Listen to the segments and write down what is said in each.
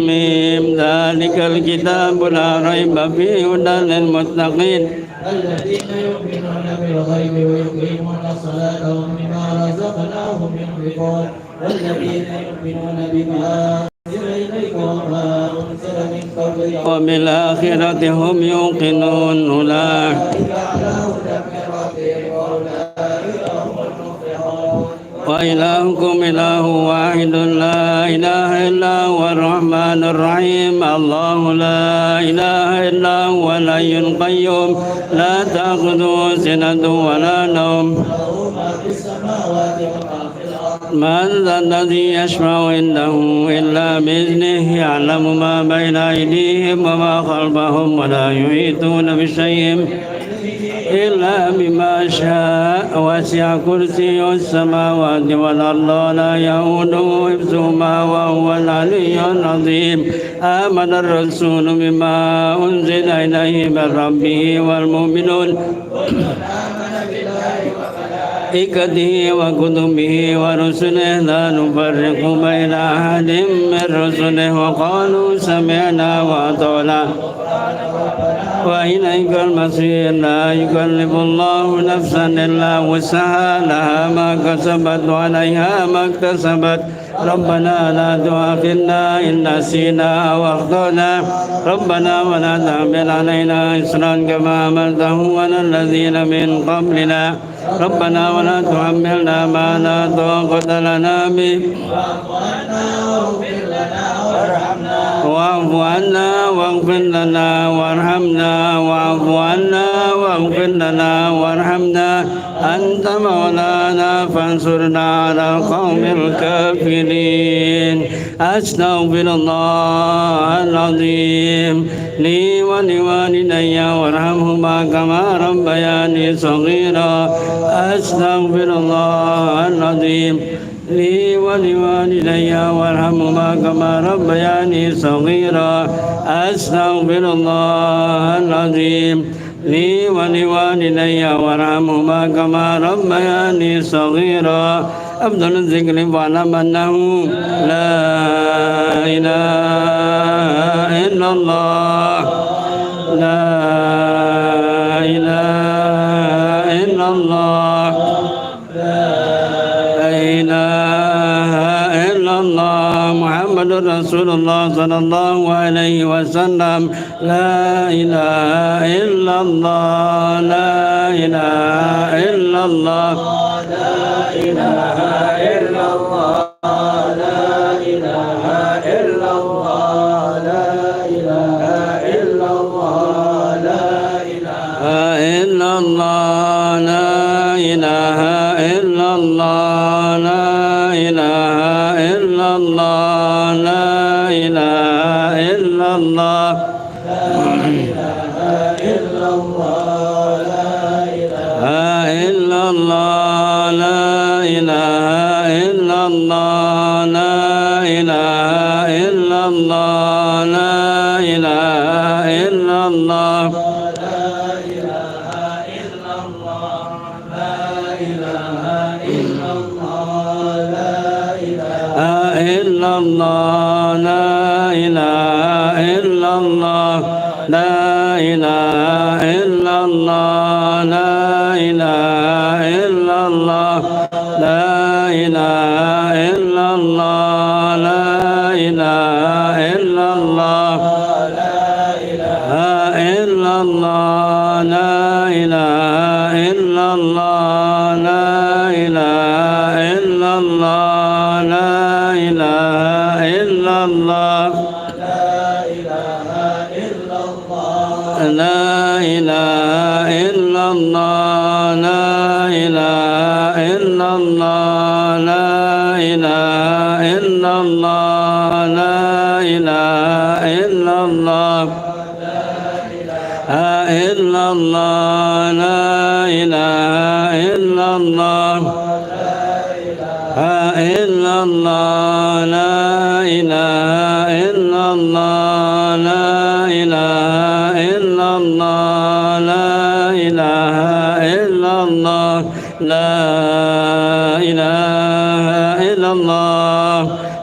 ميم ذلك الكتاب لا ريب فيه هدى للمتقين الذين يؤمنون بالغيب ويقيمون الصلاة ومما رزقناهم ينفقون والذين يؤمنون بما أنزل إليك وما أنزل من قبلك وبالآخرة هم يوقنون أولئك على هدى من ربهم وأولئك هم المفلحون وإلهكم إله واحد لا إله إلا هو الرحمن الرحيم الله لا إله إلا هو الحي القيوم لا تأخذه سنة ولا نوم له ما في السماوات وما في الأرض من ذا الذي يشفع عنده إلا بإذنه يعلم ما بين أيديهم وما خلفهم ولا يحيطون بشيء إلا بما شاء وسع كرسيه السماوات والأرض ولا يؤوده حفظهما وهو العلي العظيم آمن الرسول بما أنزل إليه من ربه والمؤمنون ملائكته وكتبه ورسله لا نفرق بين أحد من رسله وقالوا سمعنا وأطعنا وإليك المصير لا يكلف الله نفسا إلا وسعها لها ما كسبت وعليها ما اكتسبت ربنا لا تؤاخذنا إن نسينا أو أخطأنا ربنا ولا تحمل علينا إصرا كما حملته على الذين من قبلنا ربنا ولا تحملنا ما لا طاقة لنا به واعف عنا واغفر لنا وارحمنا واعف عنا واغفر لنا وارحمنا أنت مولانا فانصرنا على القوم الكافرين أستغفر الله العظيم لي ولوالدي وارحمهما كما ربياني صغيرا أستغفر الله العظيم لي ولوالدي وارحمهما كما ربياني صغيرا أستغفر الله العظيم لي ولوالدي وارحمهما كما ربياني صغيرا أفضل الذكر فاعلم أنه لا إله إلا الله لا إله إلا الله لا إله إلا الله محمد رسول الله صلى الله عليه وسلم لا إله إلا الله لا إله إلا الله لا إله إلا الله لا إله إلا الله لا إله إلا الله لا إله إلا الله لا إله إلا الله لا إله إلا الله لا إله إلا الله لا إله إلا الله لا إله إلا الله لا إله إلا الله لا إله إلا الله لا إله إلا الله إلا الله لا إله إلا الله لا إله إلا الله لا إله إلا الله لا إله إلا الله لا إله إلا الله لا إله إلا الله لا إله إلا الله لا إله إلا الله لا إله إلا الله لا إله إلا الله لا إله إلا الله لا إله إلا الله لا إله إلا الله إلا الله لا إله إلا الله إلا الله لا إله إلا الله لا إله إلا الله لا إله إلا الله لا إله إلا الله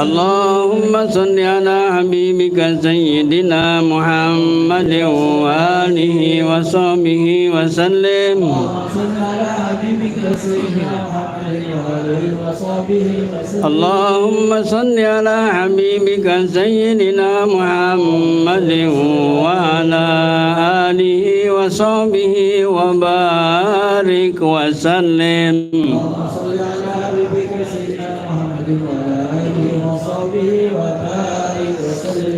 اللهم صل على حبيبك سيدنا محمد وآله وصحبه وسلم اللهم صل على حبيبك سيدنا محمد وعلى آله وصحبه وبارك وسلم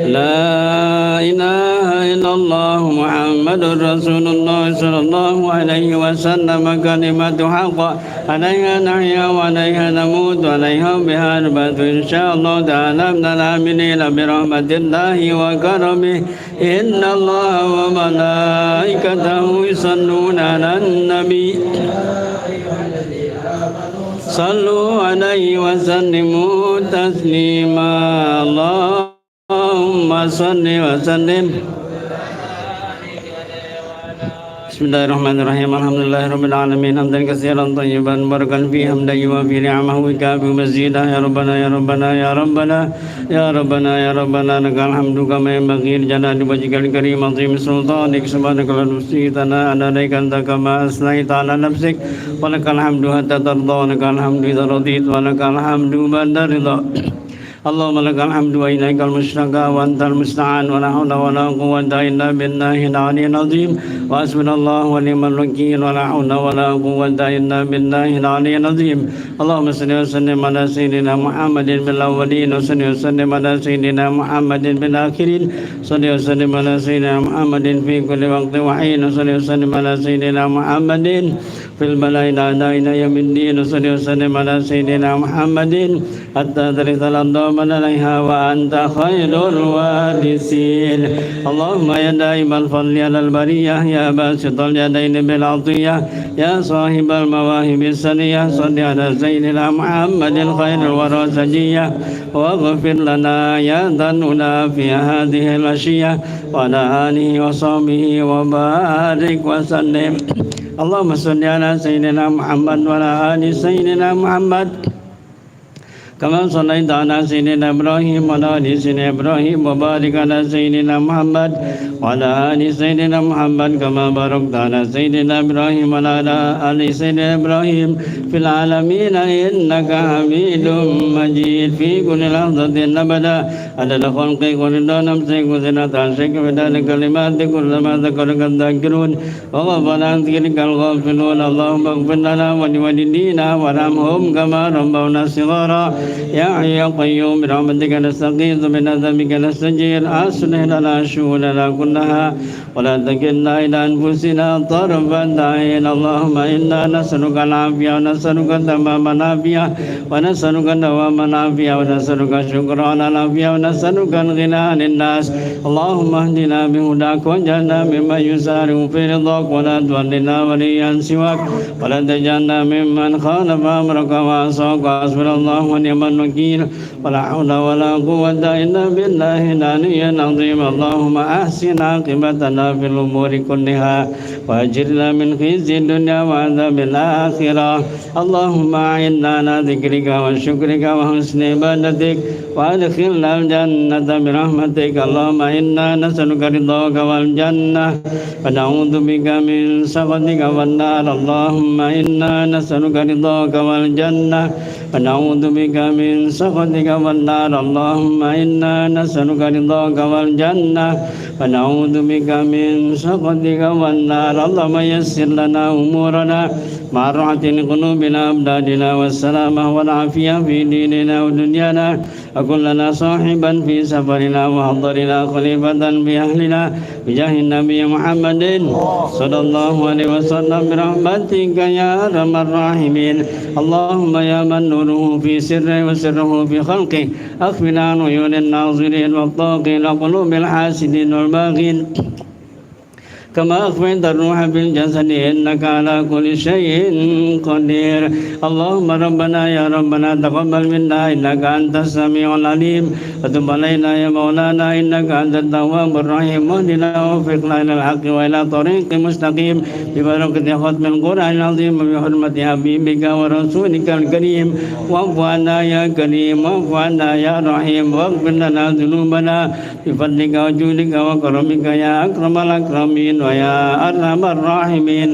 لا إله إلا الله محمد رسول الله صلى الله عليه وسلم كلمة حق عليها نحيا وعليها نموت وعليها بها نبات إن شاء الله تعالى من الآمنين برحمة الله وكرمه إن الله وملائكته يصلون على النبي صلوا عليه وسلموا تسليما اللهم صل وسلم بسم الله الرحمن الرحيم الحمد لله رب العالمين حمدا كثيرا طيبا مباركا فيه حمدا يوافي نعمه ويكافئ مزيدا يا ربنا يا ربنا يا ربنا يا ربنا يا ربنا لك الحمد كما ينبغي لجلال وجهك الكريم عظيم سلطانك سبحانك لا نحصي ثناء عليك انت كما اثنيت على نفسك ولك الحمد حتى ترضى ولك الحمد اذا رضيت ولك الحمد بعد الرضا اللهم لك الحمد وإليك المشتكى وأنت المستعان ولا حول ولا قوة إلا بالله العلي العظيم وحسبنا الله ونعم الوكيل ولا حول ولا قوة إلا بالله العلي العظيم اللهم صل وسلم على سيدنا محمد بالأولين وصل وسلم على سيدنا محمد بالآخرين صل وسلم على سيدنا محمد في كل وقت وحين وصل وسلم على سيدنا محمد في البلاء إلى يوم الدين وصل وسلم على سيدنا محمد حتى ترث الأرض ومن عليها وأنت خير الوارثين اللهم يا دائم الفضل على البرية يا باسط اليدين بالعطية يا صاحب المواهب السنية صل على سيدنا محمد الخير والرسجية واغفر لنا يا ذا الأولى في هذه الأشياء وعلى آله وصحبه وبارك وسلم اللهم صل على سيدنا محمد وعلى آل سيدنا محمد كما صليت على سيدنا إبراهيم وعلى آل سيدنا إبراهيم وبارك على سيدنا محمد وعلى آل سيدنا محمد كما باركت على سيدنا إبراهيم وعلى آل سيدنا إبراهيم في العالمين إنك حميد مجيد في كل لحظة أبدا عدد خلقك ورضا نفسك وزنة عرشك ومداد كلماتك كلما ذكرك الذاكرون وغفر عن ذكرك الغافلون اللهم اغفر لنا ولوالدينا وارحمهم كما ربونا صغارا يا حي يا قيوم برحمتك نستغيث من عذابك نستجير أصلح لنا شؤوننا كلها ولا تكلنا إلى أنفسنا طرفة عين اللهم إنا نسألك العافية ونسألك تمام العافية ونسألك دوام العافية ونسألك الشكر على العافية ونسألك الغنى عن الناس اللهم اهدنا بهداك واجعلنا ممن يسارع في رضاك ولا تولنا وليا سواك ولا تجعلنا ممن خالف أمرك وعصاك حسبنا الله ونعم الوكيل ولا حول ولا قوة إلا بالله العلي العظيم اللهم أحسن عاقبتنا في الأمور كلها وأجرنا من خزي الدنيا وعذاب الآخرة اللهم أعنا على ذكرك وشكرك وحسن عبادتك وأدخلنا الجنة برحمتك اللهم إنا نسألك رضاك والجنة ونعوذ بك من سخطك والنار اللهم إنا نسألك رضاك والجنة ونعوذ بك من سخطك والنار اللهم إنا نسألك رضاك والجنة ونعوذ بك من سخطك والنار اللهم يسر لنا أمورنا مع راحة قلوبنا أبداننا والسلامة والعافية في ديننا ودنيانا وكن لنا صاحبا في سفرنا وحضرنا خليفة بأهلنا بجاه النبي محمد صلى الله عليه وسلم برحمتك يا أرحم الراحمين اللهم يا من نوره في سره وسره في خلقه أخفنا عن عيون الناظرين والطاقين قلوب الحاسدين والباغين كما أخفيت الروح في الجسد إنك على كل شيء قدير اللهم ربنا يا ربنا تقبل منا إنك أنت السميع العليم وتب علينا يا مولانا إنك أنت التواب الرحيم واهدنا ووفقنا إلى الحق وإلى طريق مستقيم ببركة ختم القرآن العظيم وبحرمة حبيبك ورسولك الكريم واعف عنا يا كريم واعف عنا يا رحيم واغفر لنا ذنوبنا بفضلك وجودك وكرمك يا أكرم الأكرمين ويا أرحم الراحمين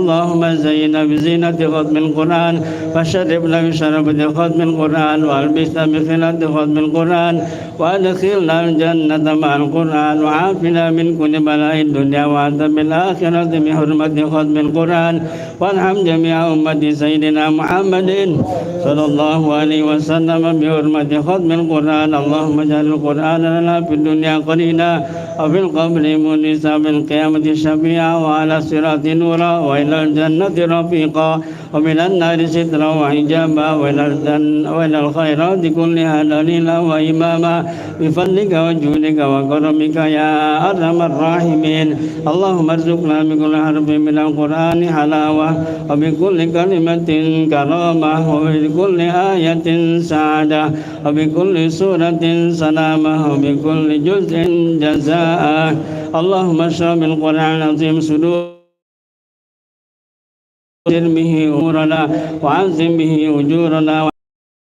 اللهم زينا بزينة ختم القرآن وشرفنا بشرفة ختم القرآن وألبسنا بخلة ختم القرآن وأدخلنا الجنة مع القرآن وعافنا من كل بلاء الدنيا وعذاب الآخرة بحرمة ختم القرآن وارحم جميع أمة سيدنا محمد صلى الله عليه وسلم بحرمة ختم القرآن اللهم اجعل القرآن لنا في الدنيا قرينا وفي القبر مونسا في القيامة شفيعا وعلى الصراط نورا وإلى الجنة رفيقا ومن النار سترا وحجابا وإلى الخيرات كلها دليلا وإماما بفضلك وجودك وكرمك يا أرحم الراحمين اللهم ارزقنا بكل حرف من القرآن حلاوة وبكل كلمة كرامة وبكل آية سعادة وبكل سورة سلامة وبكل جزء جزاء اللهم اشرح بالقرآن العظيم صدور به أمورنا وعزم به أجورنا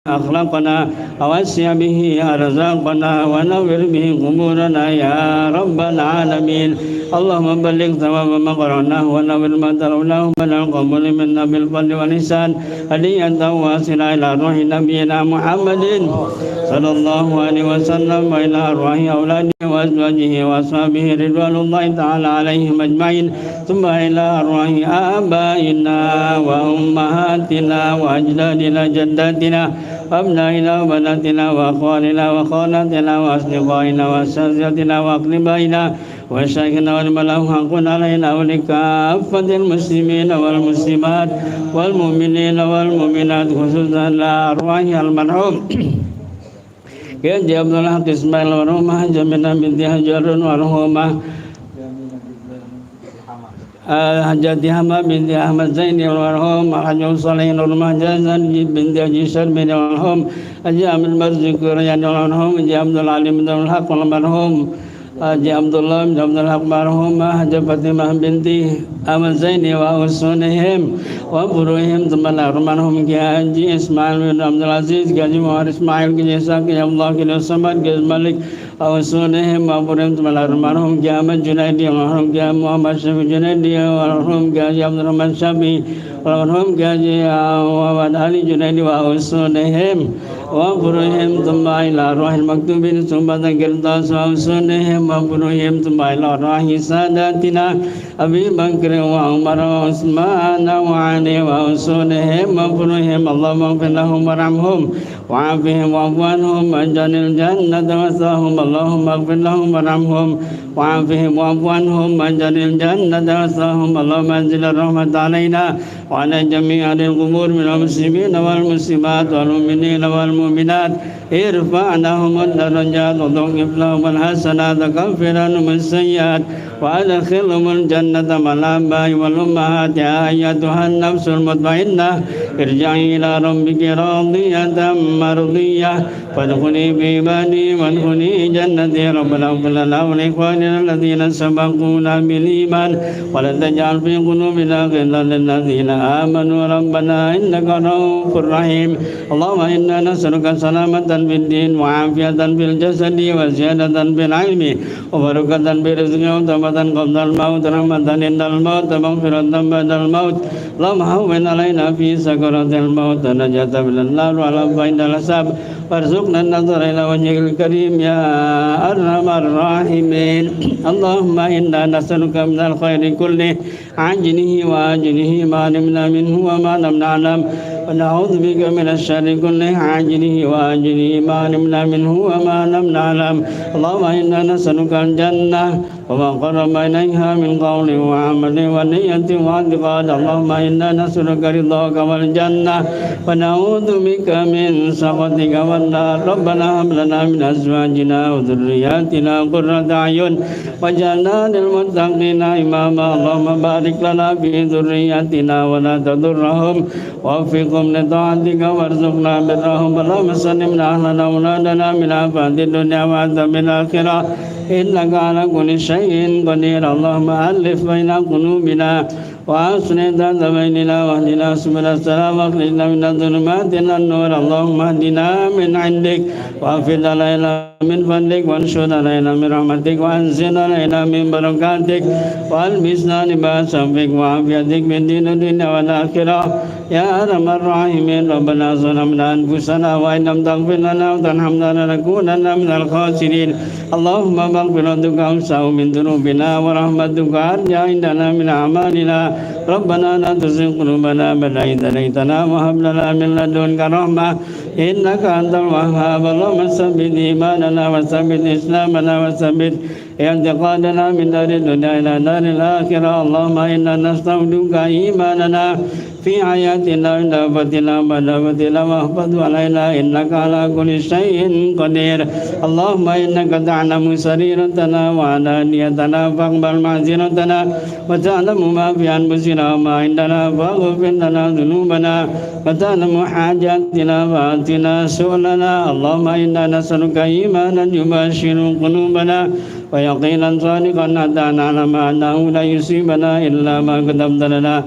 أخلاقنا ووسع به أرزاقنا ونور به قبورنا يا رب العالمين اللهم بلغ ثواب ما قرأناه ونور ما تلوناه من القبول منا بالفضل والإحسان هدية واصلة إلى روح نبينا محمد صلى الله عليه وسلم وإلى أرواح أولاده وأزواجه وأصحابه رضوان الله تعالى عليهم أجمعين ثم إلى أرواح آبائنا وأمهاتنا وأجدادنا جداتنا وأبنائنا وبناتنا وأخواننا وخالاتنا وأصدقائنا وأساتذتنا وأقربائنا وشيخنا والملأ حق علينا ولكافة المسلمين والمسلمات والمؤمنين والمؤمنات خصوصا لأرواح المرحوم كيد عبد الحق إسماعيل ورحمة جميعا بنت حجر ورحمة حجة هما بنت أحمد زين والرحوم حج صالح ورحمة جازن بنت حجي شربين والرحوم حج أحمد مرزق ريان والرحوم حج عبد العليم بن الحق والمرحوم حج عبد الله بن عبد الحق مرحوم حج فاطمة بنت أحمد زين وأسونهم وبروهم ثم الأرمانهم كحج إسماعيل بن عبد العزيز كحج مهر إسماعيل كجيساك يا الله كالصمد كالملك أوسونهم وبروهم ثم الأرمانهم كأحمد جنيدي ومرحوم كمحمد شفي جنيدي ومرحوم كحج عبد الرحمن شفي ومرحوم كحج محمد علي جنيدي وأوسونهم وبروهم ثم إلى أرواح المكتوبين ثم القرطاس وأوسونهم وبروهم ثم إلى أرواح ساداتنا أبي بكر وعمر وعثمان وعلي وأوسونهم وبروهم اللهم اغفر لهم وارحمهم وعافهم واعف عنهم واجعل الجنة مثواهم اللهم اغفر لهم وارحمهم وعافهم واعف عنهم واجعل الجنة مثواهم اللهم انزل الرحمة علينا وعلى جميع أهل القبور من المسلمين والمسلمات والمؤمنين والمؤمنات ارفع لهم الدرجات وضعف لهم الحسنات وكفر عنهم السيئات وأدخلهم الجنة مع الآباء والأمهات يا أيتها النفس المطمئنة ارجعي إلى ربك راضية مرضية فادخلي في عبادي وادخلي جنتي ربنا اغفر لنا ولإخواننا الذين سبقونا بالإيمان ولا تجعل في قلوبنا غلا للذين آمنوا ربنا إنك رؤوف رحيم اللهم إنا نسألك سلامة في الدين وعافية في الجسد وزيادة في العلم وبركة في الرزق وتوبة قبل الموت رحمة عند الموت مغفرة بعد الموت اللهم هون علينا في سكرات الموت نجاة من النار وعلى بين الحساب وارزقنا النظر إلى وجهك الكريم يا أرحم الراحمين اللهم إنا نسألك من الخير كله عاجله وآجله ما علمنا منه وما لم نعلم ونعوذ بك من الشر كله عاجله وآجله ما علمنا منه وما لم نعلم اللهم إنا نسألك الجنة وما قرب إليها من قول وعمل ونية واعتقاد اللهم إنا نسألك رضاك والجنة ونعوذ بك من سخطك والنار ربنا هب لنا من أزواجنا وذرياتنا قرة أعين واجعلنا للمتقين إماما اللهم بارك لنا في ذرياتنا ولا تضرهم ووفقهم لطاعتك وارزقنا برهم اللهم سلمنا أهلنا أولادنا من آفات الدنيا وعذاب الآخرة إنك على كل شيء قدير اللهم ألف بين قلوبنا وأصلح ذات بيننا واهدنا سبل السلام واخرجنا من الظلمات إلى النور اللهم اهدنا من عندك واغفر علينا من فضلك وانشر علينا من رحمتك وانزل علينا من بركاتك والبسنا لباس عفوك وعافيتك في الدين والدنيا والآخرة يا أرحم الراحمين ربنا ظلمنا أنفسنا وإن لم تغفر لنا وترحمنا لنكونن من الخاسرين اللهم مغفرتك أوسع من ذنوبنا ورحمتك أرجى عندنا من أعمالنا ربنا لا تزغ قلوبنا بعد إذ هديتنا وهب لنا من لدنك رحمة إنك أنت الوهاب اللهم ثبت إيماننا وثبت إسلامنا وثبت اعتقادنا من دار الدنيا إلى دار الآخرة اللهم إنا نستودعك إيماننا في حياتنا عند وفتنا بعد وفتنا واحفظ علينا إنك على كل شيء قدير اللهم إنك تعلم سريرتنا وعلانيتنا فاقبل معذرتنا وتعلم ما في أنفسنا وما عندنا فاغفر لنا ذنوبنا وتعلم حاجاتنا فآتنا سؤلنا اللهم إنا نسألك إيمانا يباشر قلوبنا ويقينا صادقا حتى نعلم أنه لا يصيبنا إلا ما كتبت لنا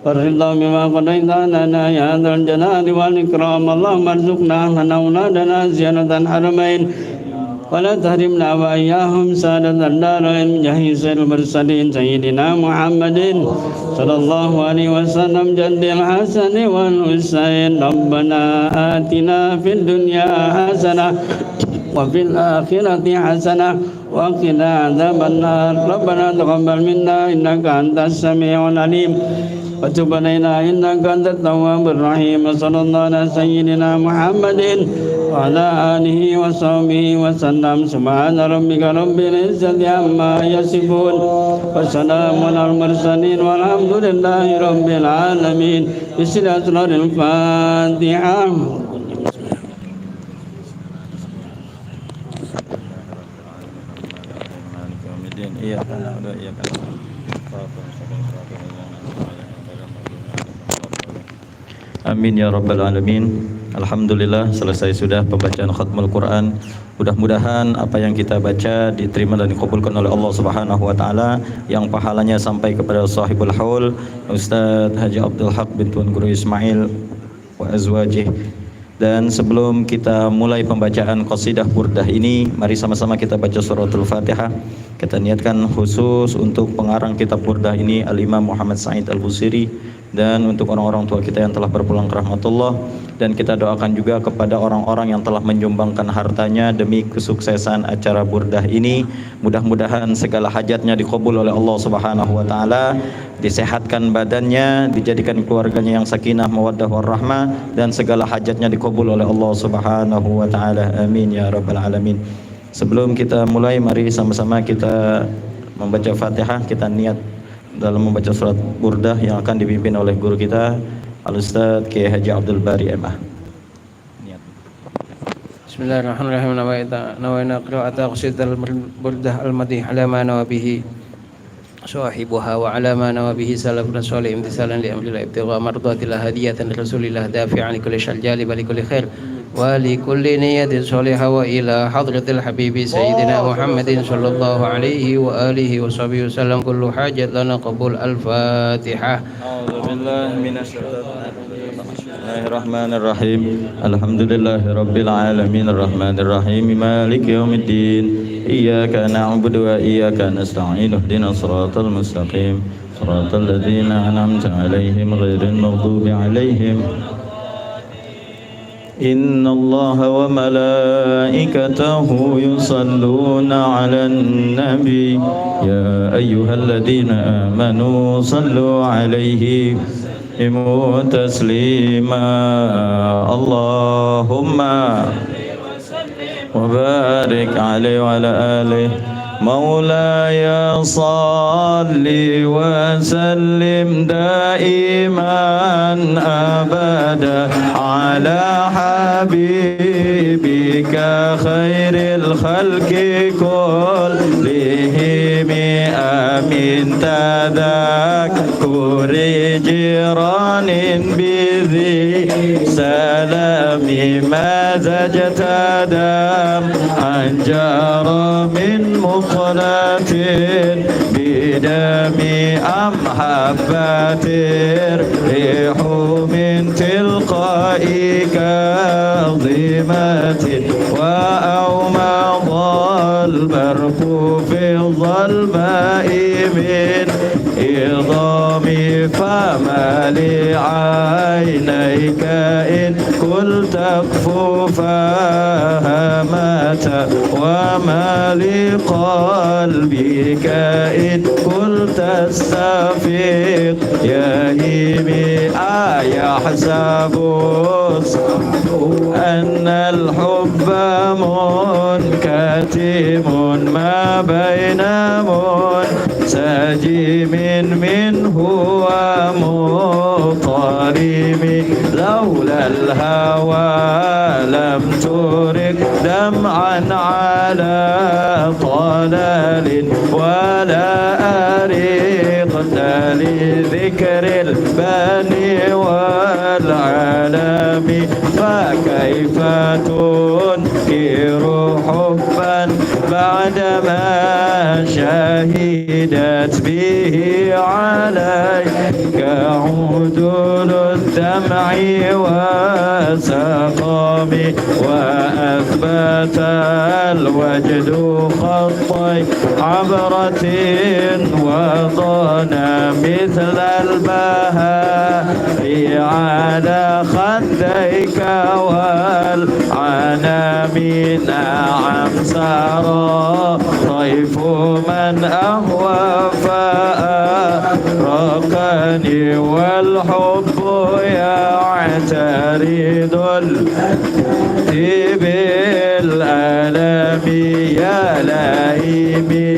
والرضا بما قضيت لنا يا ذا الجلال والإكرام اللهم ارزقنا أهلنا أولادنا زيارة الحرمين ولا تحرمنا وإياهم سادة الدارين جهيز المرسلين سيدنا محمد صلى الله عليه وسلم جد الحسن والحسين ربنا آتنا في الدنيا حسنة وفي الآخرة حسنة وقنا عذاب النار ربنا تقبل منا إنك أنت السميع العليم وتب علينا إنك أنت التواب الرحيم صلى الله على سيدنا محمد وعلى آله وصحبه وسلم سبحان ربك رب العزة عما يصفون وسلام على المرسلين والحمد لله رب العالمين بسورة الفاتحة Amin ya rabbal alamin. Alhamdulillah selesai sudah pembacaan khatmul Quran. Mudah-mudahan apa yang kita baca diterima dan dikabulkan oleh Allah Subhanahu wa taala, yang pahalanya sampai kepada sahibul haul Ustaz Haji Abdul Haq bin Tuan Guru Ismail wa azwajih. Dan sebelum kita mulai pembacaan qasidah burdah ini, mari sama-sama kita baca suratul Fatihah. Kita niatkan khusus untuk pengarang kitab burdah ini Al-Imam Muhammad Sa'id Al-Busiri, dan untuk orang-orang tua kita yang telah berpulang ke rahmatullah, dan kita doakan juga kepada orang-orang yang telah menyumbangkan hartanya demi kesuksesan acara burdah ini. Mudah-mudahan segala hajatnya dikabul oleh Allah Subhanahu wa taala, disehatkan badannya, dijadikan keluarganya yang sakinah mawaddah warahmah, dan segala hajatnya dikabul oleh Allah Subhanahu wa taala. Amin ya rabbal alamin. Sebelum kita mulai, mari sama-sama kita membaca Fatihah. Kita niat dalam membaca surat burdah yang akan dipimpin oleh guru kita Al-Ustaz Kiai Haji Abdul Bari MA. Bismillahirrahmanirrahim. Nawaina qira'ata qasidatul burdah al-madih ala ma nawabihi sahibuha wa ala ma nawabihi salafun salih imtisalan li amrillah ibtigha mardatillah hadiyatan rasulillah dafi'an li kulli syar jalib li kulli khair wa li kulli niyatin salihah wa ila hadratil habibi sayyidina Muhammadin sallallahu alaihi wa alihi wa sahbihi wasallam kullu hajat lana qabul al-Fatihah. A'udzu billahi minasy Bismillahirrahmanirrahim. Alhamdulillahirabbil alamin arrahmanir rahim maliki yaumiddin. Iyyaka na'budu wa iyyaka nasta'in ihdinas siratal mustaqim siratal ladzina an'amta 'alaihim ghairil maghdubi 'alaihim. Inna Allaha wa malaikatahu yusalluna 'alan nabi ya ayyuhalladzina amanu sallu 'alaihi تسليما اللهم وبارك عليه وعلى آله مولاي صل وسلم دائما أبدا على حبيبك خير الخلق كلهم آمين تذكر جيران بذي سلام مزج تدام أنجر من مقلة بدم أم حبة ريح من تلقاء كاظمة وأومض البرق في الظلماء من إضام فما لعينيك إن قلت اكففها مات وما لقلبك إن قلت استفيق يهيمي أيحسب أن الحب منكتم ما بين منسجم منه ومضطرم لولا الهوى لم ترك دمعا على طلال ولا أريقت لذكر البني والعالم فكيف تنكر حبا بعدما شهدت به عليك عدول الدمع وسقام وأثبت الوجد خطي عبرة وضنا مثل البهاء على خديك والعنام نعم سارى طيف من أهوى فأرقني والحب يعترض بالألم يا لئيمي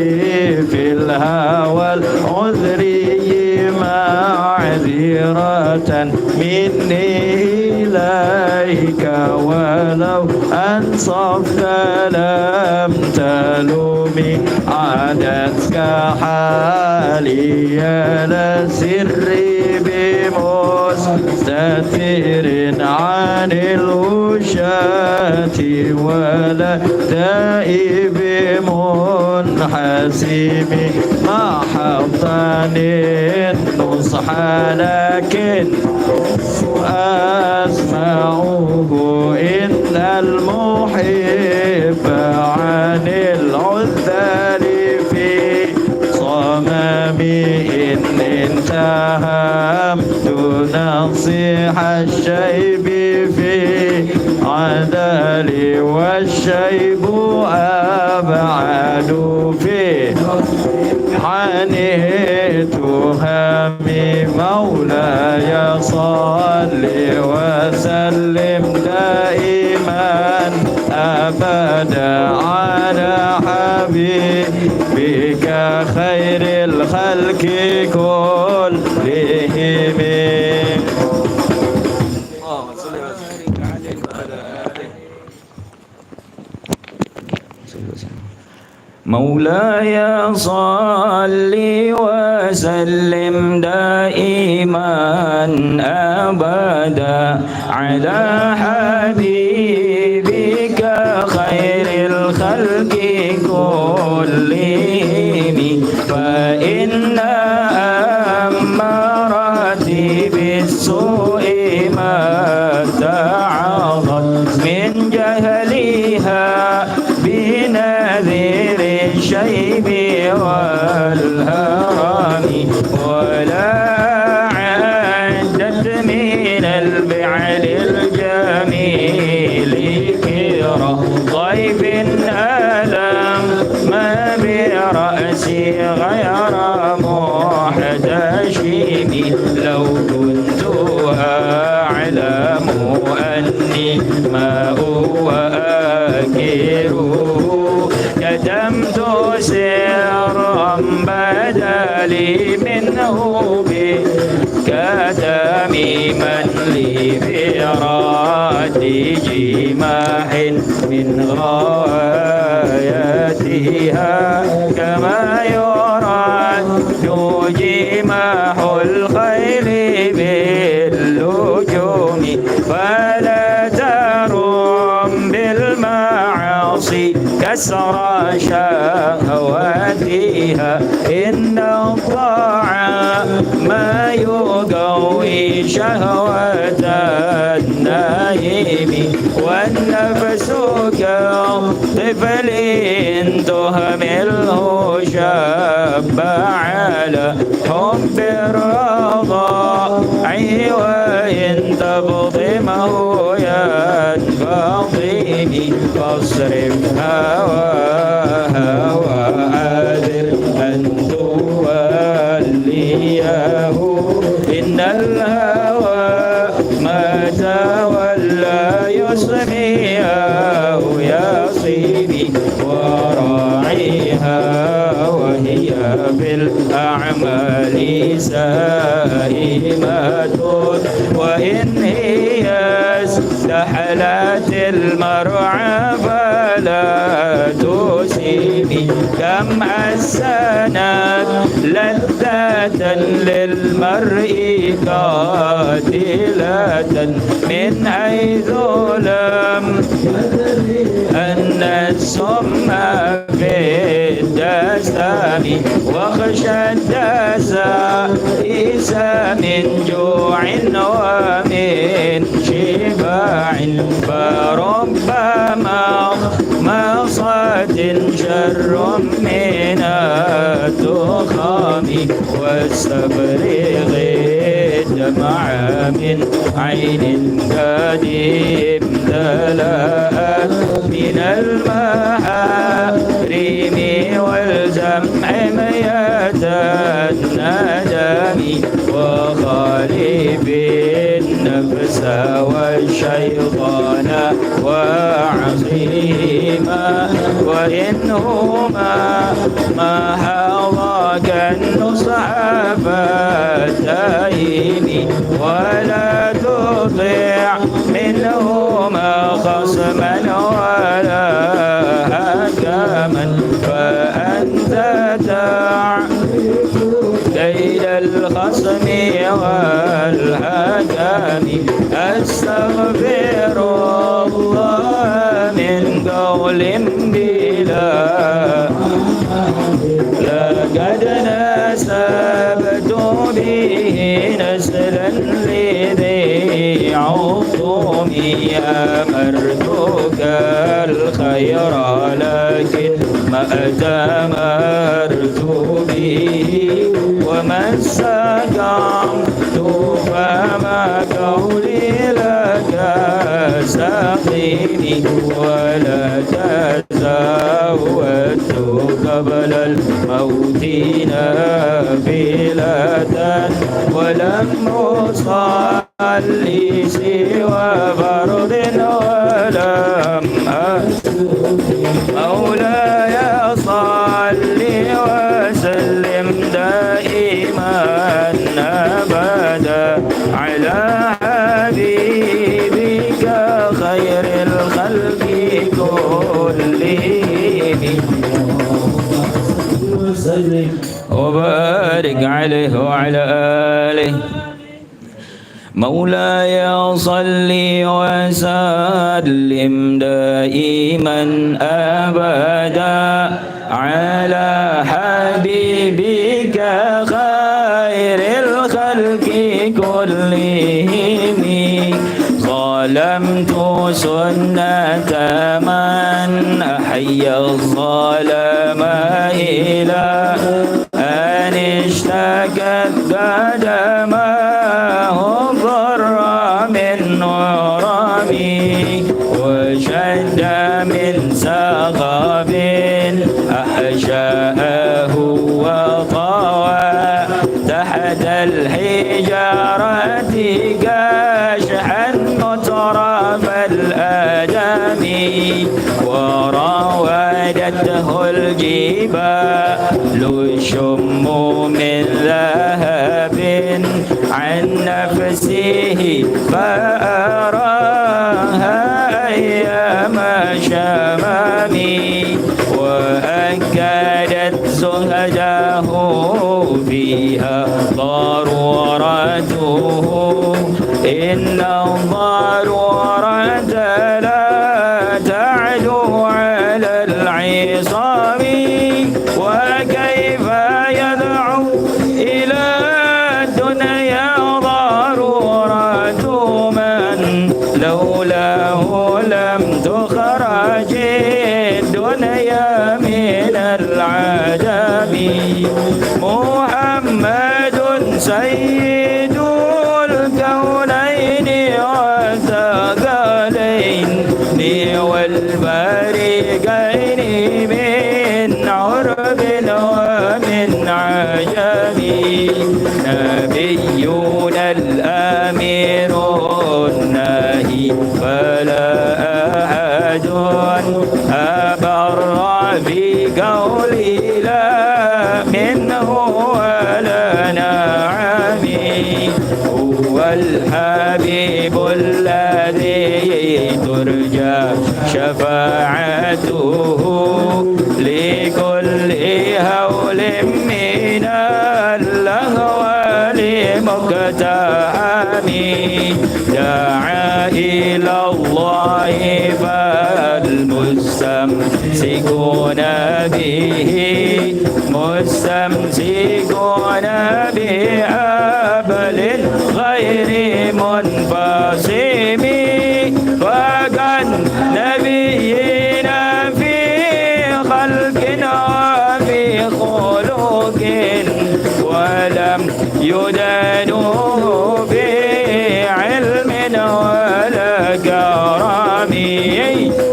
في الهوى العذري معذرة مني إليك ولو أنصفت لم تلومي عادتك حالي لسر بمستتر عن الوشاة ولا دائب منحسم ما حطني النصح لكن أسمعه إن المحب عن العذر في صمام إن انتهمت نصيح الشيب في عدلي والشيب أبعد فيه حنيت همي مولاي صل وسلم دائما أبدا على حبيبك خير الخلق كلهم مولاي صل وسلم دائما أبدا على حبيبك خير الخلق كلهم فإن أمارتي بالسوء ما تعظت من جهلها بنذير الشيب والهرم ولا عدت من البعل الجميل كرا ضيف ألم ما برأسي غير محتشم لو كنت بدا لي منه كتميما لي براد جماح من غاياتها كما يراد جماح الخيل باللجوم فلا ترم بالمعاصي كسر شهواتها إن الطاعة ما يقوي شهوة النائم والنفس كالطفل تهمله شاب على حب الرضاع وإن تبضمه ينفضم فاصرف هواها وعاذر أن توليه إن الهوى ما تولى يصفيها يصيبي وراعيها وهي بالأعمال سائمة وإن هي استحلت المرعى فلا تسيبي كم حسنت لذة للمرء قاتلة من حيث لم أن السم في الدسم واخشى الدسائس من جوع ومن شباع فربما مصاد شر من التخام واستفرغ الدمع من عين قديم امتلأت من المحارم والزم حمية الندم وخالف النفس والشيطان وعصيهما وإنهما ما حظاك النصح فاتين ولا تطيع منهما خصما ولا حكما فأنت تعرف كيد الخصم والحكم أستغفر الله من قول بلا لقد نسبت به نسلا لذي عظم أمرتك الخير لكن ما أتمرت به وما استقمت فما قولي لك سقيني ولا تزودت قبل الموت نافلة ولم أصلي سوى فرض ولم مولاي صل وسلم دائما أبدا على حبيبك خير الخلق كلهم وبارك عليه وعلى آله مولاي صل وسلم دائما أبدا على حبيبك خير الخلق كلهم ظلمت سنة من أحيا الظلم إلى أن اشتكت قدماه ضر من ورمي وشد من سغب أحشاءه وطوى تحت الحجارة كاشحا مترف الآدم الشم من ذهب عن نفسه فأراها أيام شمامي وأكدت زهده فيها ضرورته إن الضرورة لا تعلو على العصام وكيف يدعو إلى الدنيا ضرورة من لولاه لم تخرج الدنيا من العدم محمد سيد الكونين والثقلين والفريقين من عرب ومن عجم نبينا الأمير الناهي فلا أحد أبر في قولي لا منه ولا نعمي هو الحبيب الذي ترجى شفاعته لكل هول من الأهوال مقتحم دعا إلى الله فالمستمسكون به مستمسكون بحبل غير منفصم وكان نبينا في خلق وفي خلق ولم يدانوه في علم ولا كرم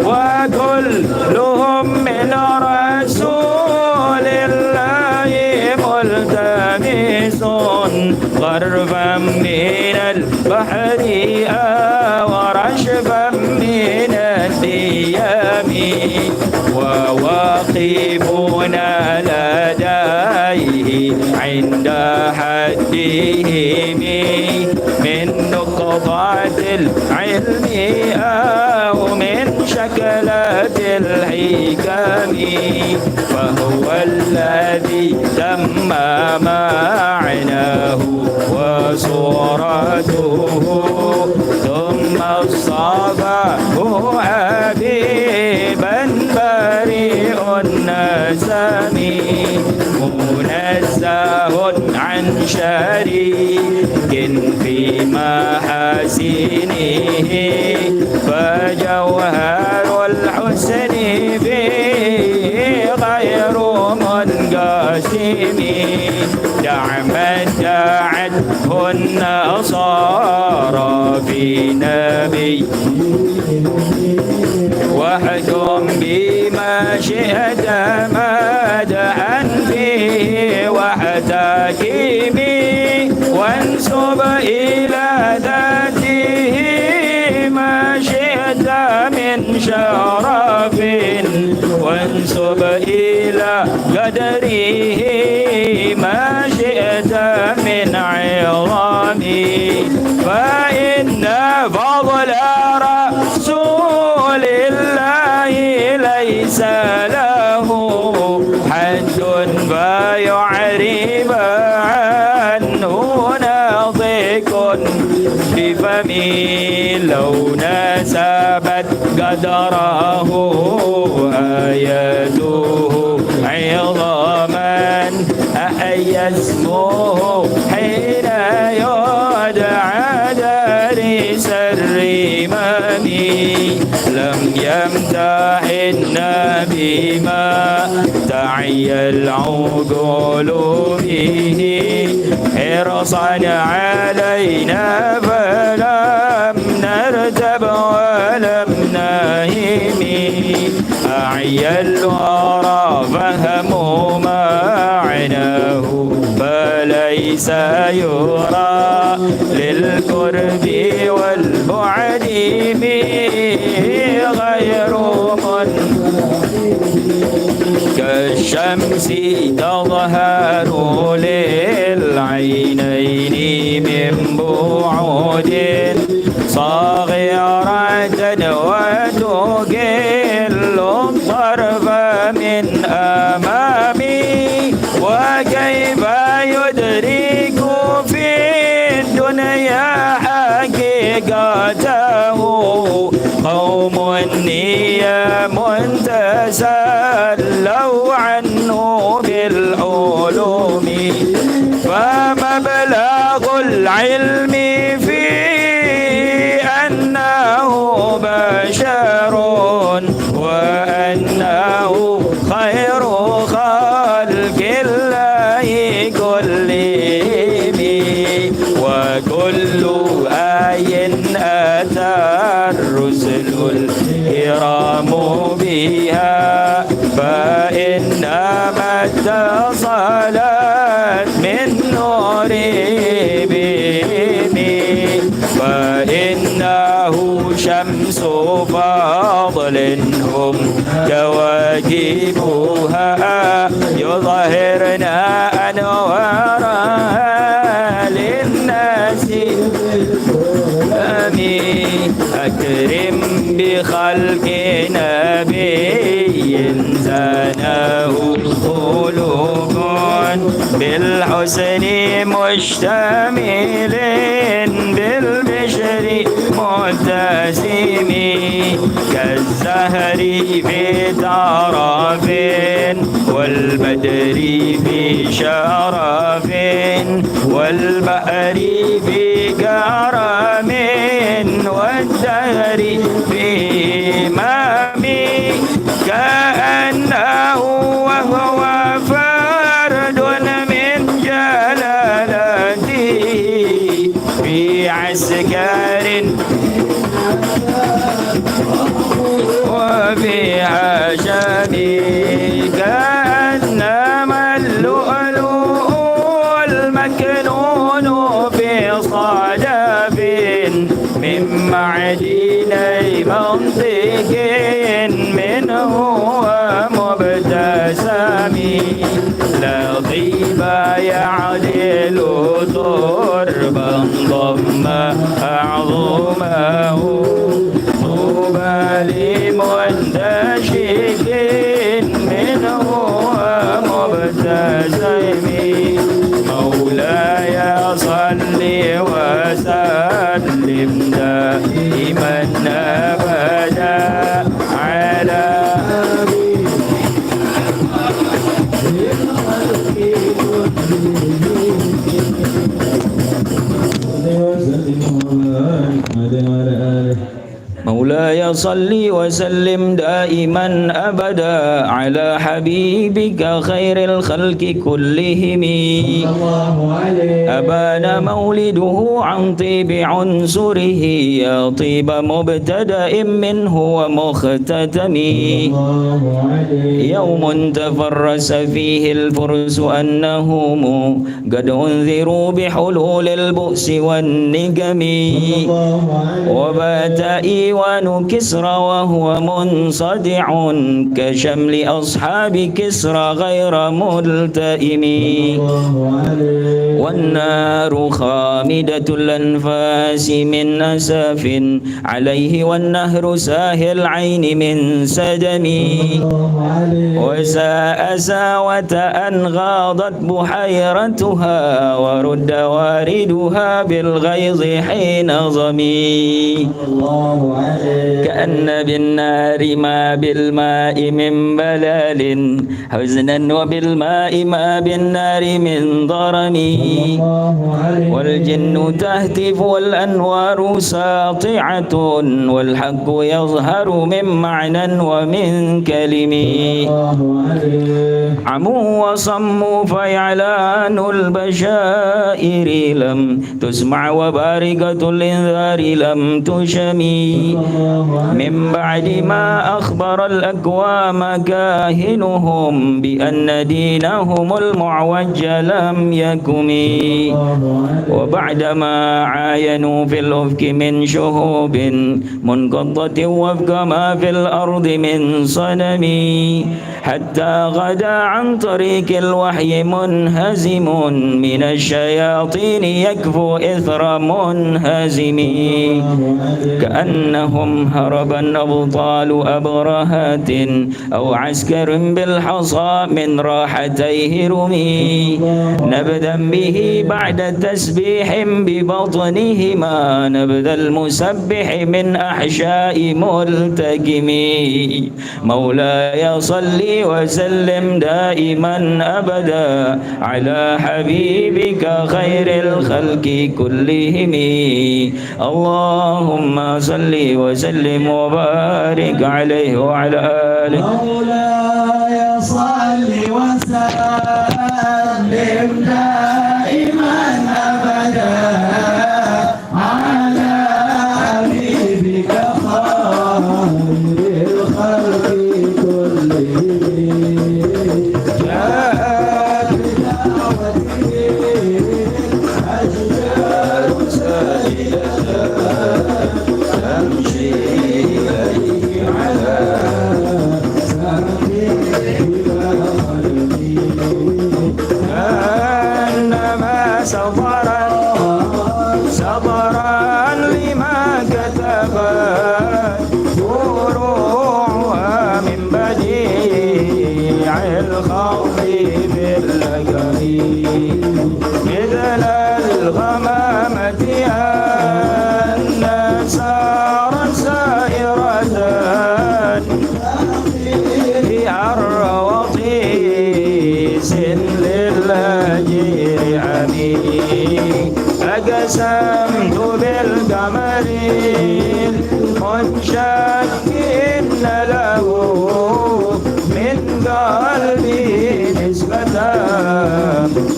وكلهم من رسول الله ملتمس غرفا من البحر ورشفا من الديام وواقفون لديه عند حدهم من نقطة العلم أو من شكلة الحكم فهو الذي تم معناه وصورته ثم اصطفاه حبيبا بريء النسم منزه عن شريك في محاسنه فجوهر الحسن فيه غير منقسم دعما دعته النصارى في نبي واحكم بما شئت مدحا فيه واحتكمي وانسب إلى ذاته ما شئت من شرف وانسب إلى قدره ما شئت من عظام فإن فضل رسول الله ليس له حد فيعرب عنه ناطق بفمي لو نسبت قدره آياته عظاما أحيا اسمه حين يدعى دارس الرمام لم يمتحن بما تعي العقول به حرصا علينا فلم نرتب ولم نهم أعيا الورى فهموا معناه فليس يرى للقرب والبعد به غير من كالشمس الشمس تظهر للعينين من بعد صغيرة وتقل الطرف من أمامي وكيف يدرك في الدنيا حقيقته قوم نيام تسلوا عنه بالعلوم فمبلغ العلم فيه أنه بشر وأنه خير خلق الله كلهم وكل آي أتى الرسل الكرام بها فإنما اتصلت من نور بهم فإنه شمس فضل هم كواكبها يظهرن أنوارها للناس آمين أكرم بخلق نبي زانه خلق بالحسن مشتمل بالبشر متسم كالزهر في طرف والبدر في شرف والبحر في كرم والدهر في إمام كأنه وهو فرد من جلالته في عسكر وفي عشب كأنما اللؤلؤ المكنون في صدف من معدني منطق منه ومبتسم لا طيب يعدل تربا ضم أعظمه طوبى لمندشك منه ومبتسم مولاي صل وسلم دائما أبدا على مولاي صل وسلم دائما أبدا على حبيبك خير الخلق كلهم أبان مولده عن طيب عنصره يا طيب مبتدأ منه ومختتم يوم تفرس فيه الفرس أنهم قد أنذروا بحلول البؤس والنقم وبات إيوان كسرى وهو منصدع كشمل أصحاب كسرى غير ملتئم والنار خامدة الأنفاس من أسف عليه والنهر ساهي العين من سدم وساء ساوة أن غاضت بحيرتها ورد واردها بالغيظ حين ظمي كأن بالنار ما بالماء من بلال حزنا وبالماء ما بالنار من ضرم والجن تهتف والأنوار ساطعة والحق يظهر من معنى ومن كلم عموا وصموا فيعلان البشائر لم تسمع وبارقة الإنذار لم تشمي من بعد ما أخبر الأقوام كاهنهم بأن دينهم المعوج لم يكن وبعدما عاينوا في الأفق من شهوب منقضة وفق ما في الأرض من صنم حتى غدا عن طريق الوحي منهزم من الشياطين يكفو إثر منهزم كأنهم هربا أبطال أبرهات أو عسكر بالحصى من راحتيه رمي نبذا به بعد تسبيح ببطنهما نبذ المسبح من أحشاء ملتقم مولاي صل وسلم دائما أبدا على حبيبك خير الخلق كلهم اللهم صل وسلم وبارك عليه وعلى آله مولاي صل وسلم دائما أبدا على حبيبك خير الخلق كلهم جاءت بدعوته أشجار سائلة تمشي إليه على كأنما صبرا لما كتبت فروعها من بديع الخوف باللقم مثل الغمامة أن سارا سائرة فيها الروطيس للأجير عميق أقسمت بالقمر منشك له من قلبي نسبة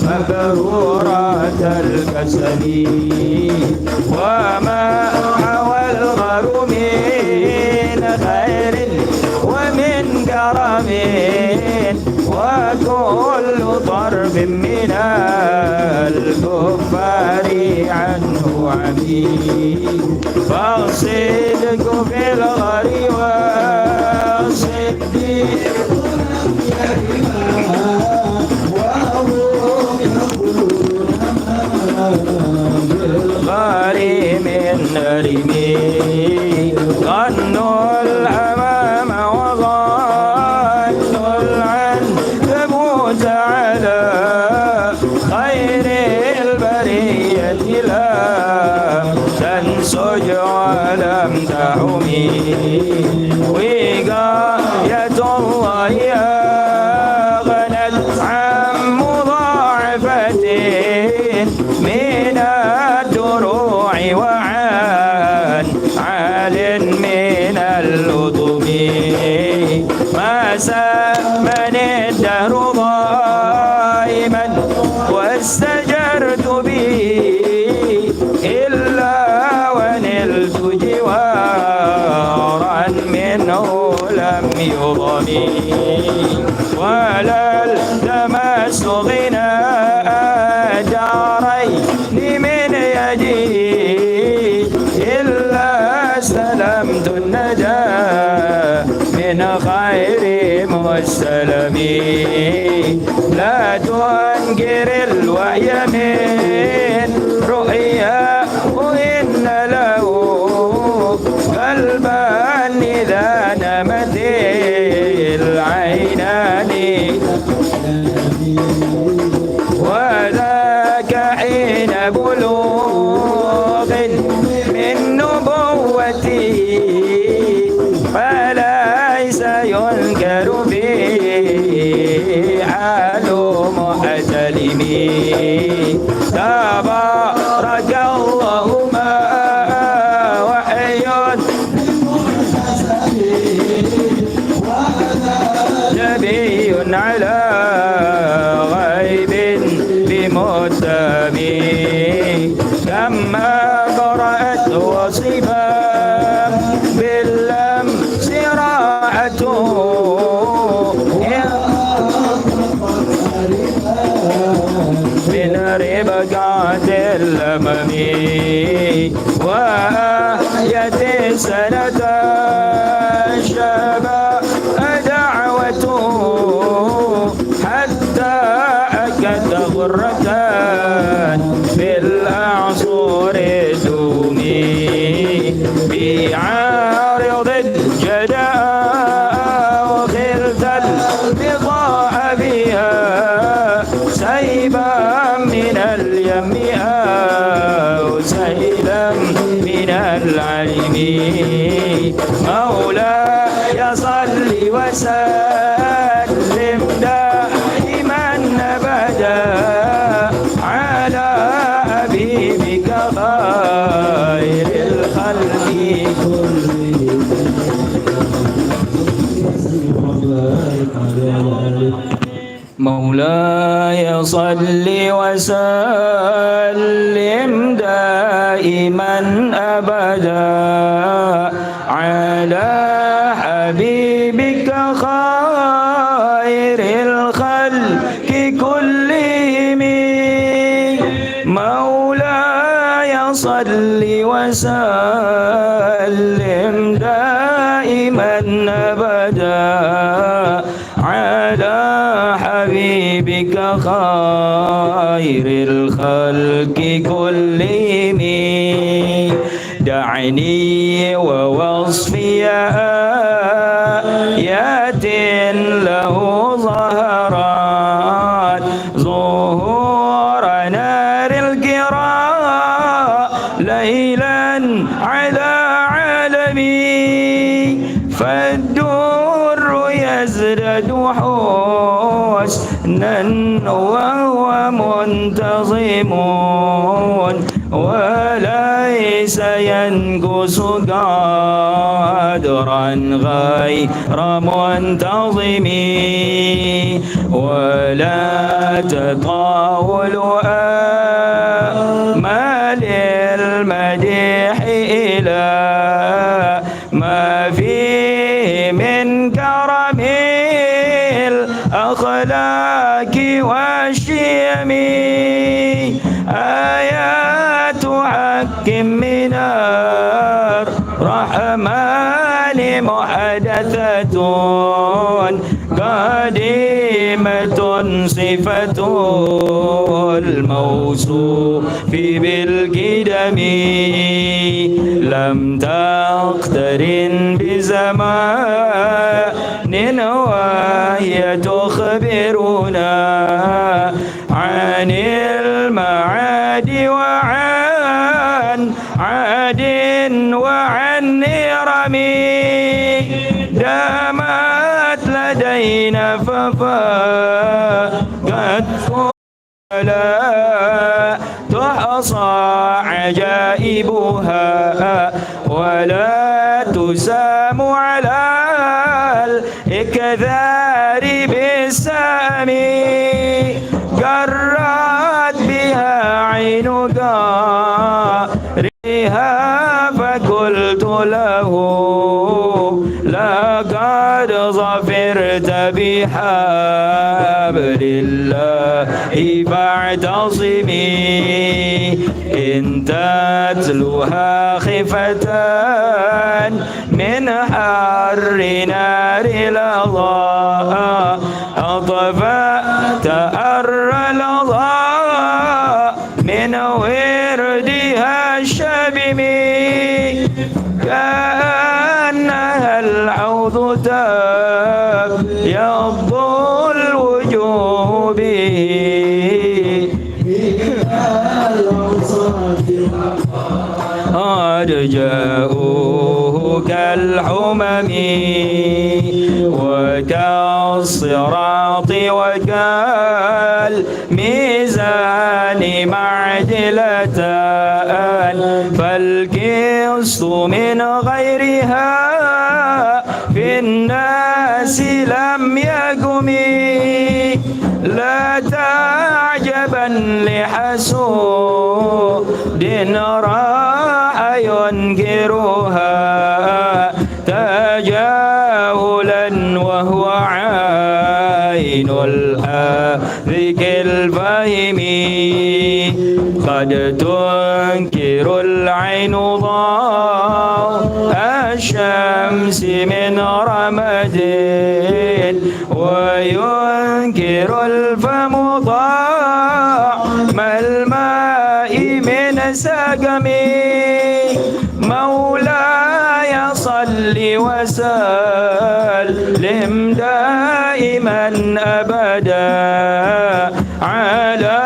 مبرورة الكسل وما حوى الغر من خير ومن كرم وكل ضرب من الكفار عنه عميق فاصدق في الغر والصديق بالغار من رمي ظنوا الأمام وظنوا العنكبوت على خير البرية لم تنسج ولم تحمي وقاية الله غنت عن مضاعفة من الدروع وعن عال من اللطم ما سمن الدهر ضائما واستجرت به إلا ونلت جوارا منه لم يضمي ولا التمس غناء دارين من يدي إلا سلمت النجاة من خير مستلم لا تنكر الوحي من رؤيا وإن له قلبا إذا نمت العينان وذاك حين بلوغ من نبوتي فليس ينكر فيه حال محتلم تبارك الله ما وحي نبي على غيب بمتبي كما قرأت وصفا بالله من ربقات الأمم وآية سنة شباب دعوته حتى أكد غرة في الأعصر الدومي بعارض الجداء وخلت البضاء بها سيبا من اليم أو سيلا من العلم مولاي صل وسلم دائما أبدا على حبيبك خير الخلق مولاي صل وسلم دائما أبدا على حبيبك خير الخلق كلهم مولاي صل وسلم دائما أبدا على حبيبك خير الخلق كلهم دعني ووصفي آيات له ظهرات ظهور نار القراء ليلا على عالمي فالدر يزداد حسنا وهو منتظم وليس ينقص قدرا غير منتظم ولا تطاول آمال المديح إلى ما فيه من كرم الأخلاق والشيم آيات حق من الرحمن محدثة قديمة صفة الموصوف بالقدم لم تقترن بزمان وهي تخبرنا عن المعاد وعن عاد وعن نيرم دامت لدينا ففاقت لا تحصى عجائبها ولا تسام على الإكثار بالسام قرت بها عين قارئها فقلت له لقد ظفرت بحبل الله فاعتصمي إن تتلوها خفة من حر نار الأضاء أطفأت أر الأضاء من وردها الشبم كأنها العوض تبيض الوجوه به قد جاءوه كالحمم وكالصراط وكالميزان معدلتان فالقسط من غيرها في الناس لم يقم لا تعجبا لحسود راح ينكرها تجاهلا وهو عين الحاذق الفاتح دائم قد تنكر العين ضوء الشمس من رمد وينكر الفم طعم الماء من سقم مولاي صل وسلم دائما أبدا على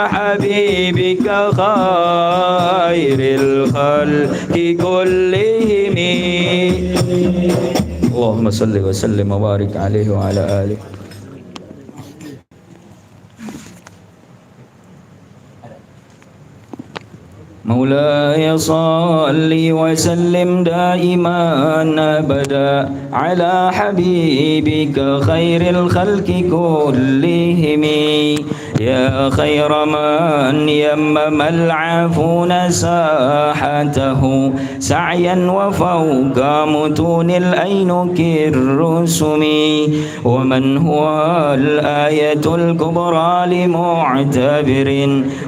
حبيبك خير الخلق كلهم اللهم صل وسلم وبارك عليه وعلى آله. مولاي صل وسلم دائما أبدا على حبيبك خير الخلق كلهم يا خير من يمم العافون ساحته سعيا وفوق متون الأينك الرسم ومن هو الآية الكبرى لمعتبر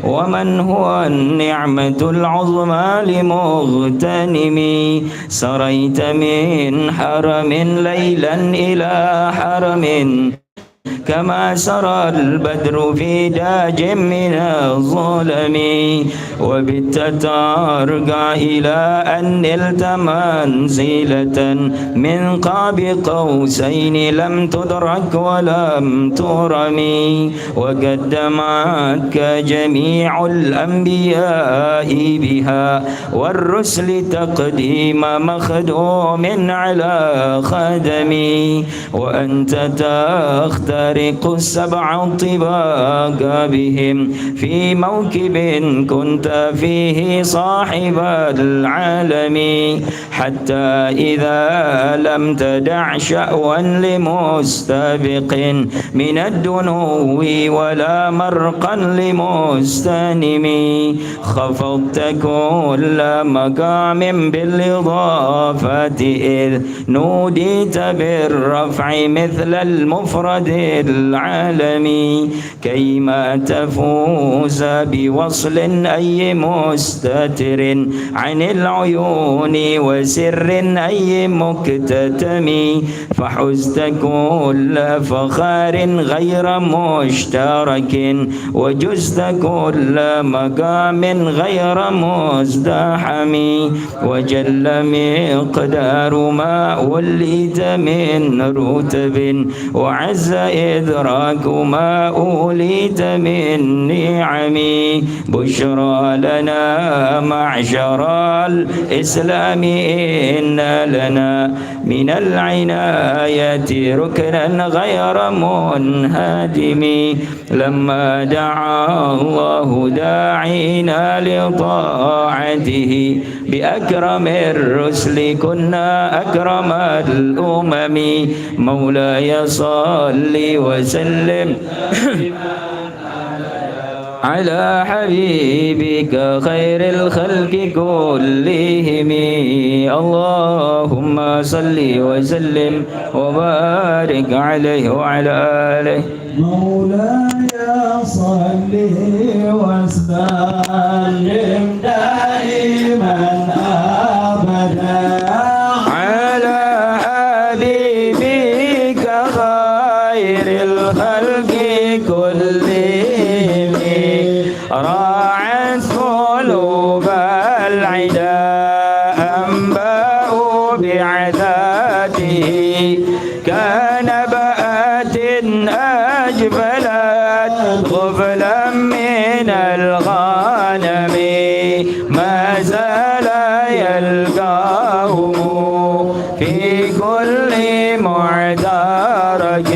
ومن هو النعمة العظمى لمغتنم سريت من حرم ليلا إلى حرم كما سرى البدر في داج من الظلم وبت ترقى إلى أن نلت منزلة من قاب قوسين لم تدرك ولم ترمي وقدمتك جميع الأنبياء بها والرسل تقديم مخدوم على خدمي وأنت تختار السبع الطباق بهم في موكب كنت فيه صاحب العالم حتى إذا لم تدع شأوا لمستبق من الدنو ولا مرقا لمستنم خفضت كل مقام بالإضافة إذ نوديت بالرفع مثل المفرد العالمي كيما تفوز بوصل أي مستتر عن العيون وسر أي مكتتم فحزت كل فخار غير مشترك وجزت كل مقام غير مزدحم وجل مقدار ما وليت من رتب وعز إدراك ما أوليت من نعم بشرى لنا معشر الإسلام إن لنا من العناية ركنا غير منهدم لما دعا الله داعينا لطاعته بأكرم الرسل كنا أكرم الأمم مولاي صل وسلم على حبيبك خير الخلق كلهم اللهم صل وسلم وبارك عليه وعلى آله مولاي صل وسلم دائما أبدا على حبيبك خير الخلق كلهم راعت قلوب العدا أنباء بعثاته كنبأت أجبلت غفلا من الغنم ما زال يلقاهم في كل معترك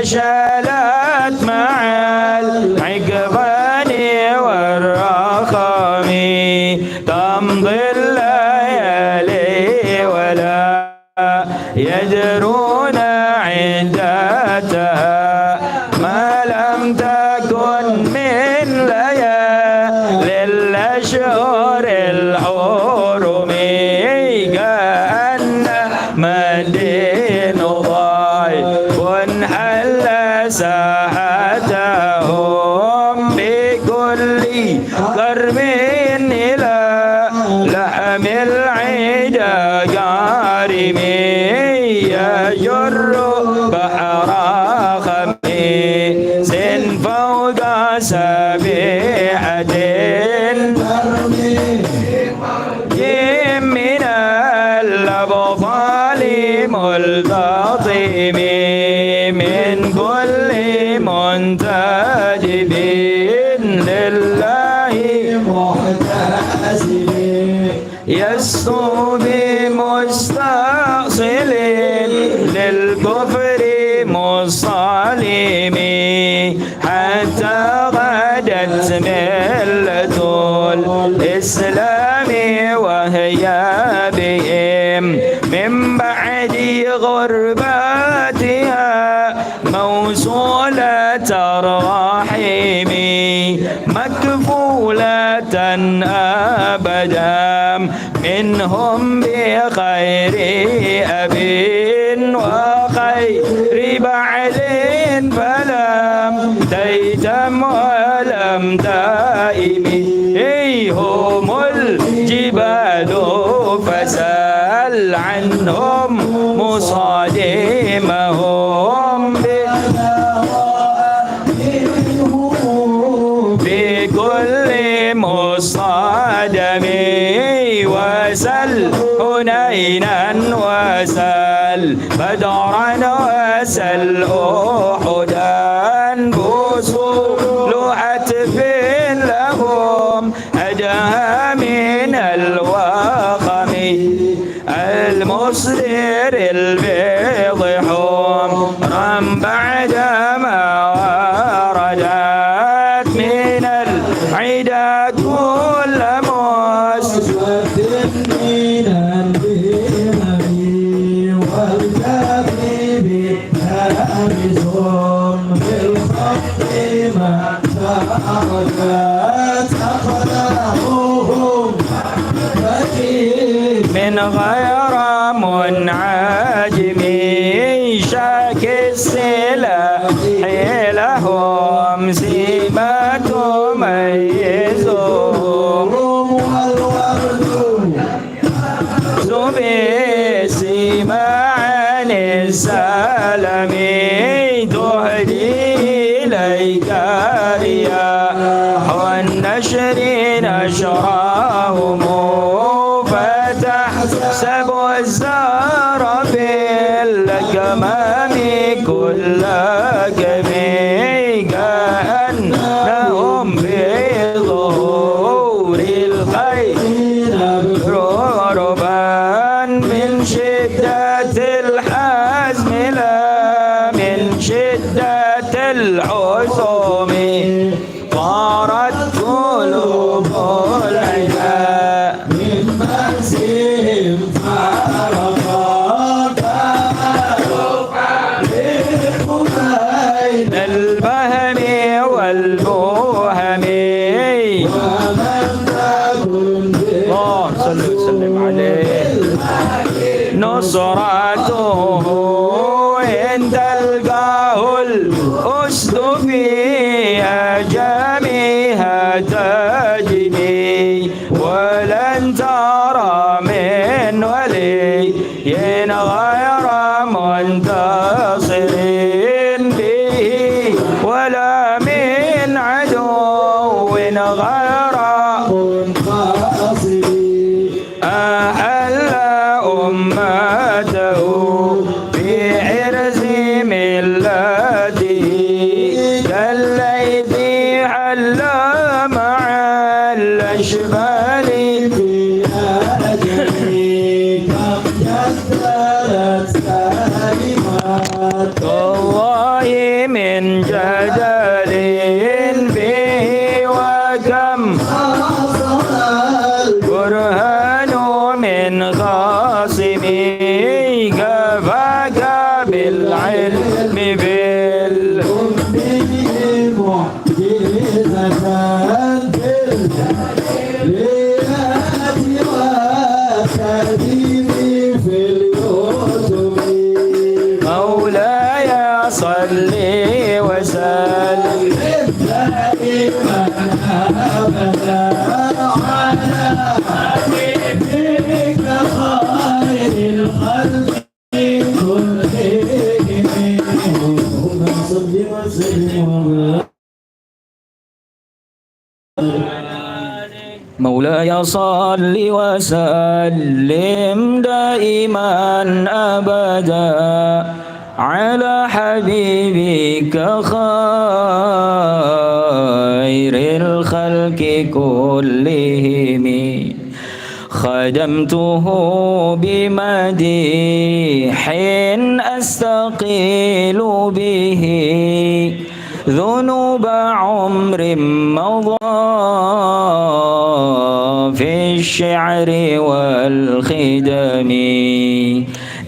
أشالت مع العقبان والرخم تمضي الليالي ولا يدرون عند أتاها ما لم تكن من ليالي الأشهر الحرم كأنما الدين ضيف حل ساحتهم بكل قرب إلى لحم العيد قارم يجر بحر خميس فوق سبيحة من الأبطال ملتطم من كل منتجب لله محتسب يسطو بمستأصل للكفر مصالم حتى غدت ملة الإسلام وهي بهم من بعد غرباتها موصولة الرحم مكفولة أبدا منهم بخير أب وخير بعل فلم تيتم ولم تائم هم الجبال فسأل عنهم مصادمهم بكل مصادم وسل هنينا وسل بدرا وسل أحدا بوصول عتف لهم أدها من الوخم المصدر البيض حمرا بعدما وردت من العدا كل مسود من البهم والكافي بالتامسهم بالخط ما تأخذت أخلاقهم من غير منعجم شاك السلاح لهم سمة تميزهم والورد زبيسما عن السلام تهدي إليك رياح النشر نشرهم فتحسب الزهر في الكمام كل كمي كأنهم في ظهور الخير ربان من شدة الحزم لا من شدة العصوم طارت قلوب العداء من مسهم فارقات بين البهم والبوهم ومن تكن اللهم صل وسلم عليه نصرته إن تلقاه الأسد في أجامها تجني ولن ترى من ولي غير منتصر به ولا من عدو غير منتصر أحل أمته في عرز ملته كالليث مولاي صل وسلم دائما أبدا على حبيبك خير الخلق كلهم خدمته بمديح أستقيل به ذنوب عمر مضى في الشعر والخدم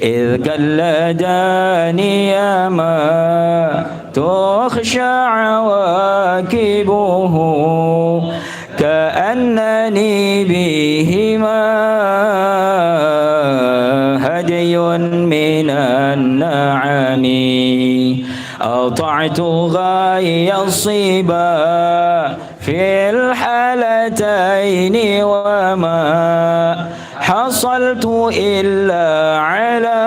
إذ كاللداني ما تخشى عواكبه كأنني بهما هدي من النعم أطعت غاية الصبا في الحالتين وما حصلت إلا على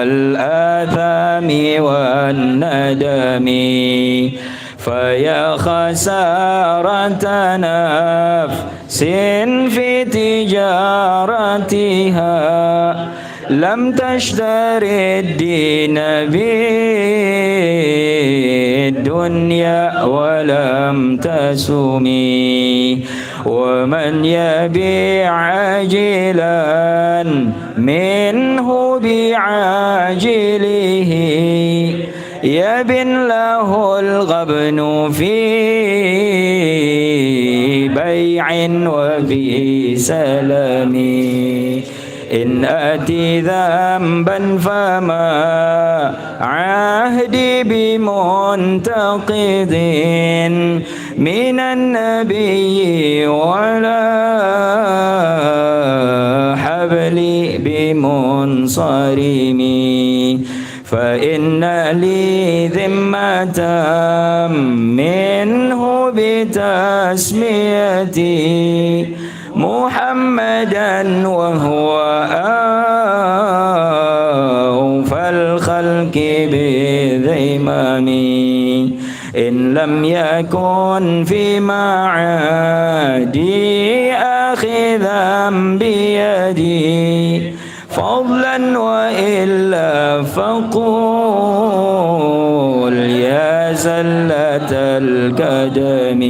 الآثام والندم فيا خسارة نفس في تجارتها لم تشتري الدين بالدنيا ولم تسمي ومن يبيع عاجلا منه بعاجله يبن له الغبن في بيع وفي سلم إن أتي ذنبا فما عهدي بمنتقد من النبي ولا حبلي بمنصرم فإن لي ذمة منه بتسميتي محمدا وهو أوفى الخلق بذممي إن لم يكن في معادي آخذا بيدي فضلا وإلا فقول يا زلة القدم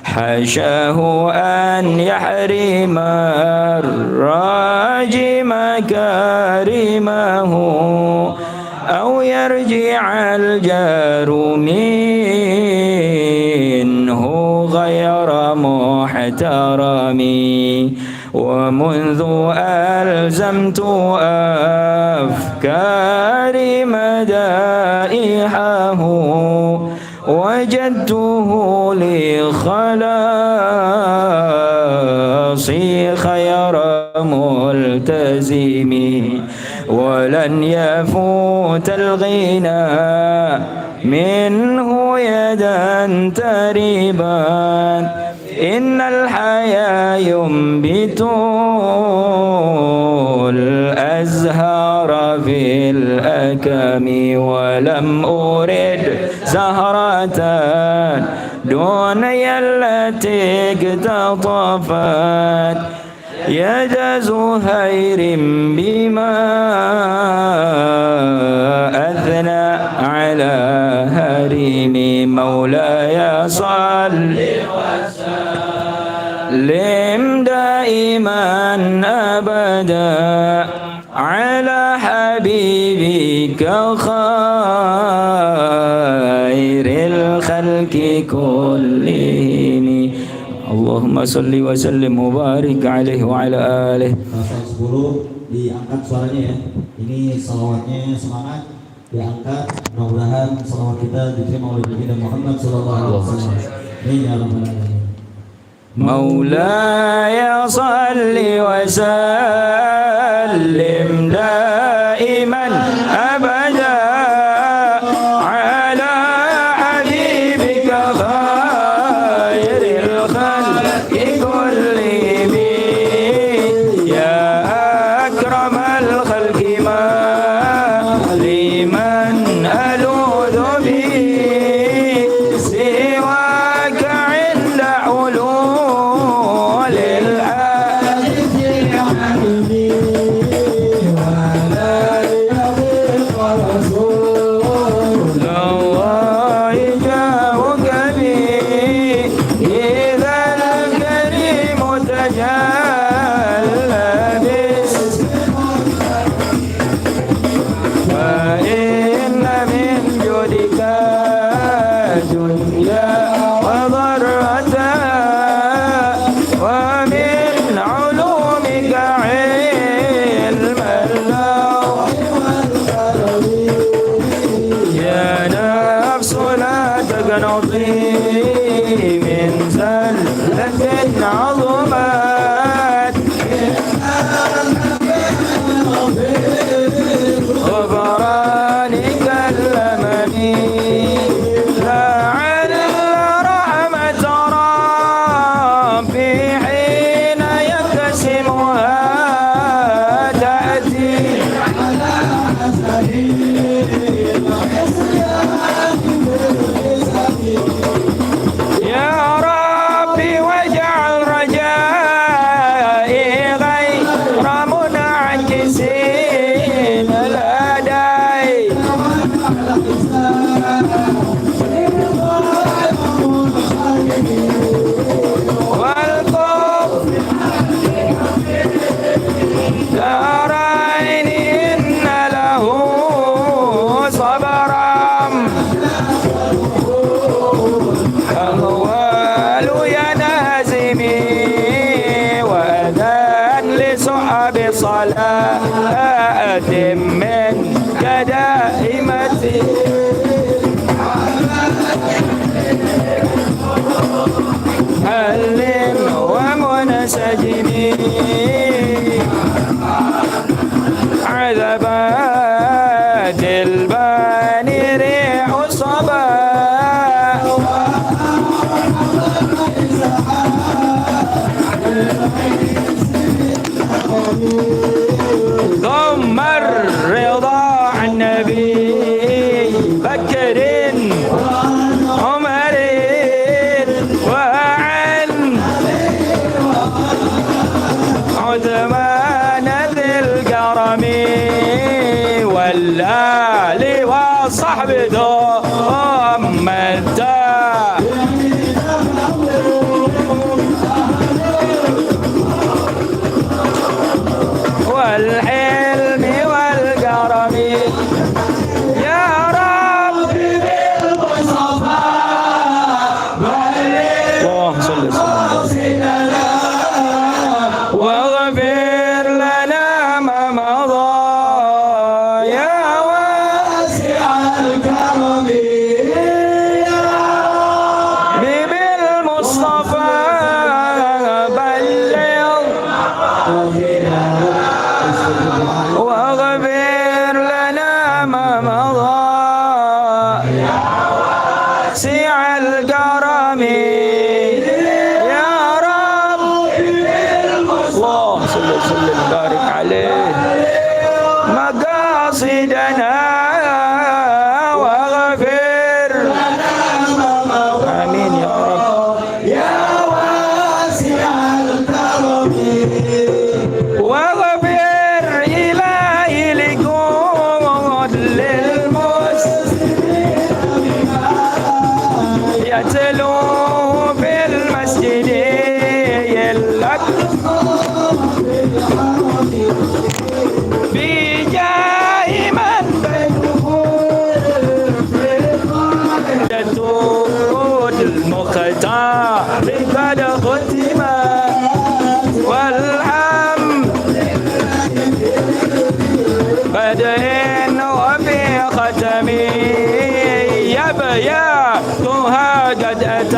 حاشاه أن يحرم الراجي مكارمه أو يرجع الجار منه غير محترم ومنذ ألزمت أفكاري مدائحه وجدته لخلاصي خير ملتزم ولن يفوت الغنى منه يدا تربا إن الحياة ينبت الأزهار في الأكم ولم أرد زهرة دوني التي اقتطفت يد زهير بما أثنى على هريم مولاي صل وسلم دائما أبدا على حبيبك خير الخلق كلهم اللهم صل وسلم وبارك عليه وعلى آله. diangkat suaranya ya. Ini salawatnya semangat diangkat, mudah-mudahan salawat kita diterima oleh Baginda Muhammad sallallahu alaihi wasallam. Amin ya rabbal alamin. مولاي صل وسلم دائما أبدا على حبيبك خير الخلق كلهم يا أكرم الخلق ما لمن ألوذ به سواك عند علول الحادث حبيبي ولا يضيق رسول الله جاءك به إذا الكريم تجلى باسمه فإن من جودك الدنيا وضرتها ومن علومك علم اللوح والقلم يا نفس لا تقنطي من زلة عظمت غفرانك اللمني لعل رحمة ربي حين يقسمها تأتي يا ربي واجعل رجائي غير منعكسين لدي والقف دارين إن له صبرا الأول ينهزمي وأذان لصحب صلاة من كدائمتي هل ومنسجمي عذبات الباني ريح الصبا ثم الرضا عن نبي بكر عمر وعن عثمان ذي الكرم والآل والصحب ثم التابعين والحلم والكرم يا رب بالمصطفى اللهم صل وسلم واغفر لنا ما مضى يا واسع الكرم بالمصطفى بلغ واغفر لنا ما مضى سع الكرم يا رب اللهم صل وسلم وبارك عليه مقاصدنا واغفر آمين يا رب يا واسع الكرم واغفر إلهي لكل المسلمين يتلو في المسجد الأقصى بجاه من بينه المختار قد ختم والحمد آياتها قد أتت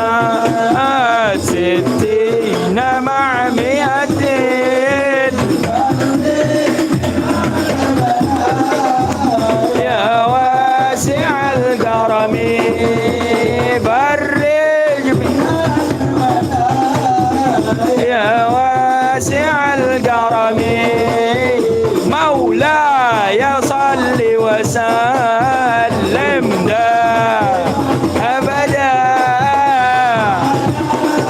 60 مع 200 يا واسع الكرم فرج يا واسع الكرم مولاي صل وسلم أبدا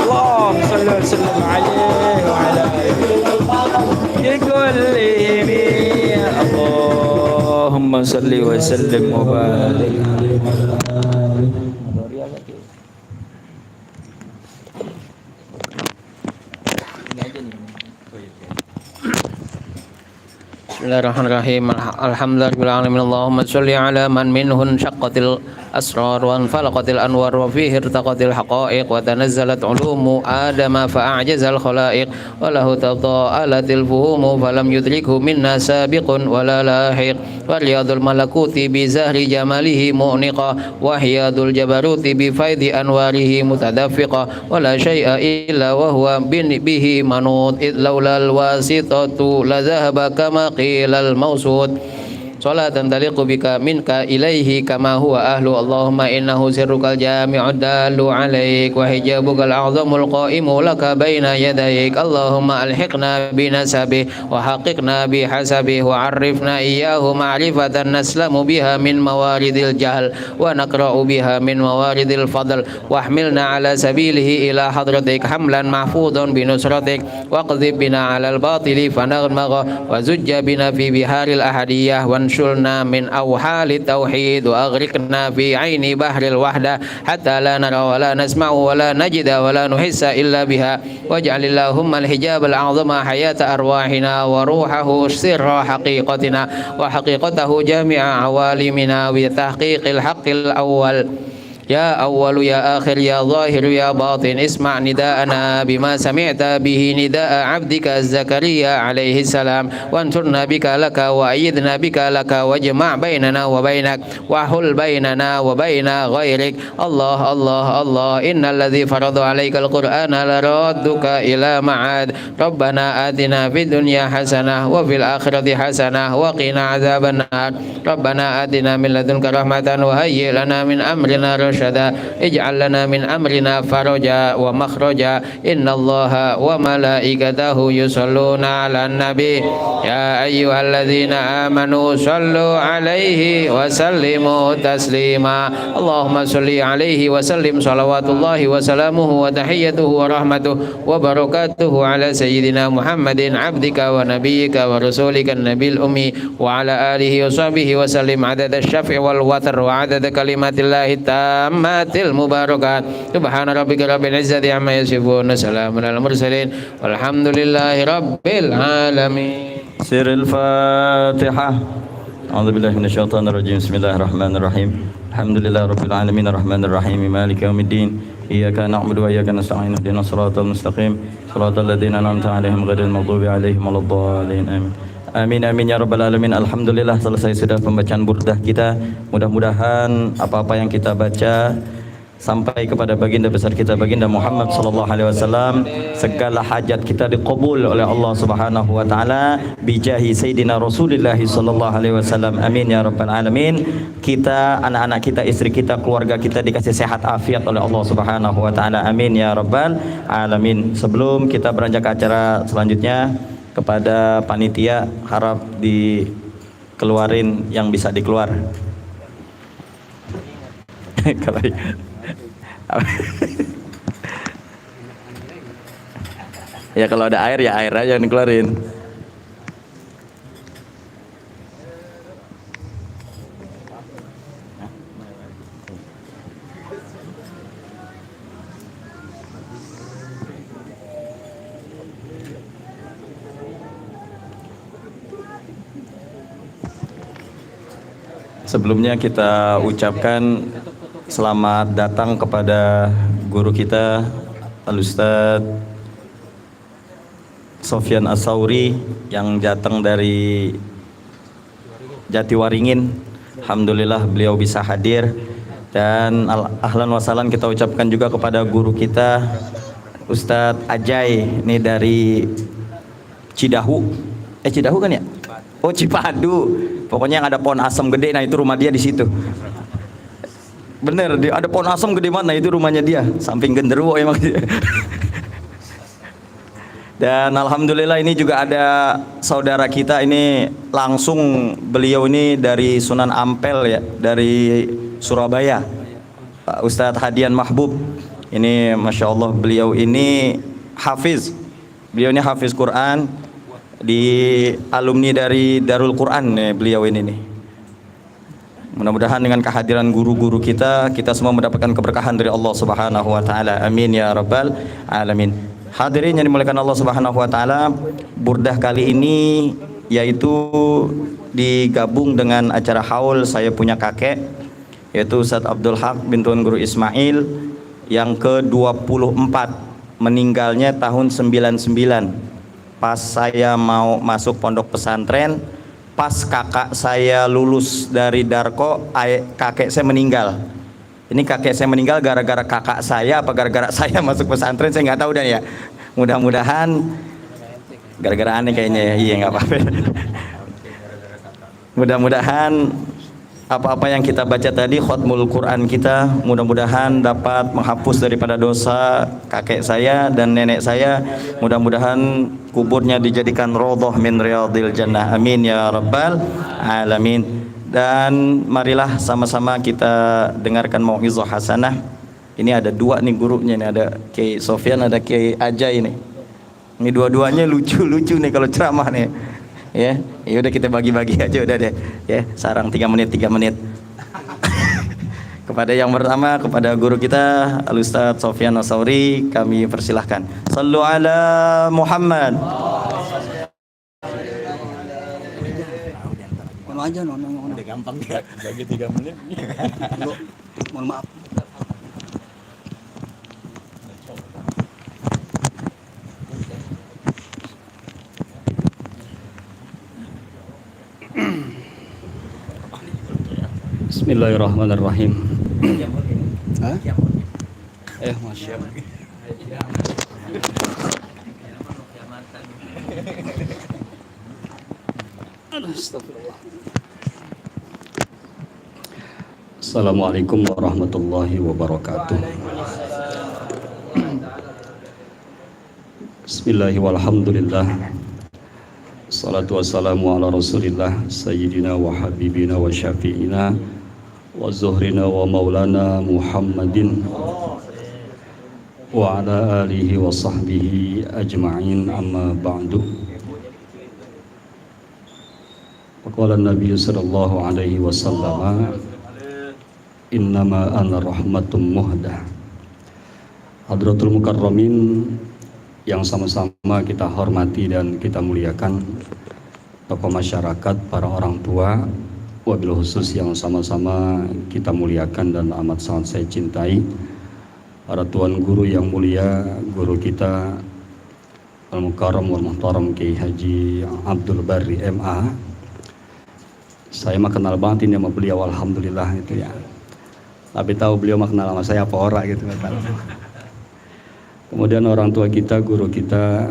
اللهم صل وسلم عليه وعلى بكلهم اللهم صل وسلم وبارك Bismillahirrahmanirrahim. Alhamdulillahirabbil Allahumma sholli ala man minhu syaqqatil asrar wa falaqatil anwar wa fihi irtaqatil haqa'iq wa tanazzalat ulumu adama fa a'jazal khalaiq wa lahu tada'alatil fuhumu falam yudrikhu minna sabiqun wa la lahiq wa riyadul malakuti bi zahri jamalihi mu'niqa wa hiyadul jabaruti bi faidi anwarihi mutadaffiqa wa la syai'a illa wa huwa bihi manut id laulal wasitatu la zahaba kama qilal mausud salatan taliqu bika minka ilaihi kama huwa ahlu Allahumma innahu sirrukal jami'ud dalu alaik wa hijabukal a'zamul qa'imu laka baina yadayik Allahumma alhiqna binasabi wa haqiqna bihasabi wa arifna iyyahu ma'rifatan naslamu biha min mawaridil jahl wa naqra'u biha min mawaridil fadl wa ahmilna ala sabilihi ila hadratik hamlan mahfudun binusratik wa qadhib bina ala al-batili fanagmaga wa zujja bina fi biharil ahadiyah wa انشلنا من أوحال التوحيد وأغرقنا في عين بحر الوحدة حتى لا نرى ولا نسمع ولا نجد ولا نحس إلا بها واجعل اللهم الحجاب الأعظم حياة أرواحنا وروحه سر حقيقتنا وحقيقته جامع عوالمنا بتحقيق الحق الأول يا أول يا آخر يا ظاهر يا باطن اسمع نداءنا بما سمعت به نداء عبدك زكريا عليه السلام وانصرنا بك لك وأيدنا بك لك واجمع بيننا وبينك وحل بيننا وبين غيرك الله الله الله إن الذي فرض عليك القرآن لرادك إلى معاد ربنا آتنا في الدنيا حسنة وفي الآخرة حسنة وقنا عذاب النار ربنا آتنا من لدنك رحمة وهيئ لنا من أمرنا رشدا اجعل لنا من أمرنا فرجا ومخرجا إن الله وملائكته يصلون على النبي يا أيها الذين آمنوا صلوا عليه وسلموا تسليما اللهم صل عليه وسلم صلوات الله وسلامه وتحيته ورحمته وبركاته على سيدنا محمد عبدك ونبيك ورسولك النبي الأمي وعلى آله وصحبه وسلم عدد الشفع والوتر وعدد كلمات الله التامة المباركات سبحان ربك رب العزة عما يصفون سلام على المرسلين والحمد لله رب العالمين سر الفاتحة أعوذ بالله من الشيطان الرجيم بسم الله الرحمن الرحيم الحمد لله رب العالمين الرحمن الرحيم مالك يوم الدين إياك نعبد وإياك نستعين اهدنا الصراط المستقيم صراط الذين أنعمت عليهم غير المغضوب عليهم ولا الضالين آمين Amin amin ya rabbal alamin. Alhamdulillah selesai sudah pembacaan burdah kita. Mudah-mudahan apa-apa yang kita baca sampai kepada baginda besar kita baginda Muhammad sallallahu alaihi wasallam, segala hajat kita diqabul oleh Allah Subhanahu wa taala bijahi sayyidina Rasulillah sallallahu alaihi wasallam. Amin ya rabbal alamin. Kita, anak-anak kita, istri kita, keluarga kita dikasih sehat afiat oleh Allah Subhanahu wa taala. Amin ya rabbal alamin. Sebelum kita beranjak ke acara selanjutnya, kepada panitia harap dikeluarin yang bisa dikeluar. Kalau ya kalau ada air ya air aja yang dikeluarin. Sebelumnya kita ucapkan selamat datang kepada guru kita Al-Ustaz Sofyan As-Sauri yang datang dari Jatiwaringin. Alhamdulillah beliau bisa hadir Dan ahlan wa sahlan kita ucapkan juga kepada guru kita Ustadz Ajay, ini dari Cidahu. Cidahu kan ya? Oh, Cipadu. Pokoknya yang ada pohon asam gede, nah itu rumah dia di situ. Bener, ada pohon asam gede mana, itu rumahnya dia, samping genderuwo emang dia. Dan alhamdulillah ini juga ada saudara kita ini langsung, beliau ini dari Sunan Ampel ya, dari Surabaya, Pak Ustadz Hadian Mahbub. Ini Masya Allah, beliau ini hafiz, beliau ini hafiz Quran, di alumni dari Darul Quran nih, beliau ini nih. Mudah-mudahan dengan kehadiran guru-guru kita semua mendapatkan keberkahan dari Allah Subhanahu wa taala. Amin ya rabbal alamin. Hadirin yang dimuliakan Allah Subhanahu wa taala, burdah kali ini yaitu digabung dengan acara haul saya punya kakek, yaitu Ustadz Abdul Haq bin Tuan Guru Ismail yang ke-24, meninggalnya tahun 99. Pas saya mau masuk pondok pesantren, pas kakak saya lulus dari Darko, kakek saya meninggal. Ini kakek saya meninggal gara-gara kakak saya apa gara-gara saya masuk pesantren, saya nggak tahu dan ya. Mudah-mudahan gara-gara aneh kayaknya ya. Iya, nggak apa-apa. Mudah-mudahan apa-apa yang kita baca tadi, khotmul Quran kita, mudah-mudahan dapat menghapus daripada dosa kakek saya dan nenek saya. Mudah-mudahan kuburnya dijadikan radhah min riyadil jannah. Amin ya rabbal alamin. Dan marilah sama-sama kita dengarkan mau'izah hasanah. Ini ada dua nih gurunya, ini ada Kiai Sofyan, ada Kiai Ajay ini. Ini dua-duanya lucu-lucu nih kalau ceramah nih. Ya udah kita bagi-bagi aja udah deh ya, sarang 3 menit kepada yang pertama, kepada guru kita Al Ustadz Sofyan As-Sauri, kami persilahkan. Sallu ala Muhammad. Kalau aja udah gampang ya, bagi 3 menit. Mohon maaf. Bismillahirrahmanirrahim. Masya Allah. Assalamualaikum warahmatullahi wabarakatuh. Bismillahirrahmanirrahim. Walhamdulillah. Salatu wassalamu ala rasulillah sayyidina wa habibina wa syafi'ina wa zuhrina wa maulana Muhammadin wa ala alihi wa sahbihi ajma'in, amma ba'du. Faqala Nabi sallallahu alaihi wasallam, innama ana rahmatum muhdah. Hadratul mukarramin yang sama-sama kita hormati dan kita muliakan, tokoh masyarakat, para orang tua, wabil khusus yang sama-sama kita muliakan dan amat sangat saya cintai, para tuan guru yang mulia, guru kita Al-Mukarram wal Muhtaram Kiai Haji Abdul Barri MA. Saya mah kenal banget ini sama beliau, alhamdulillah itu ya. Tapi tahu beliau mah kenal sama saya apa ora gitu kan. Kemudian orang tua kita, guru kita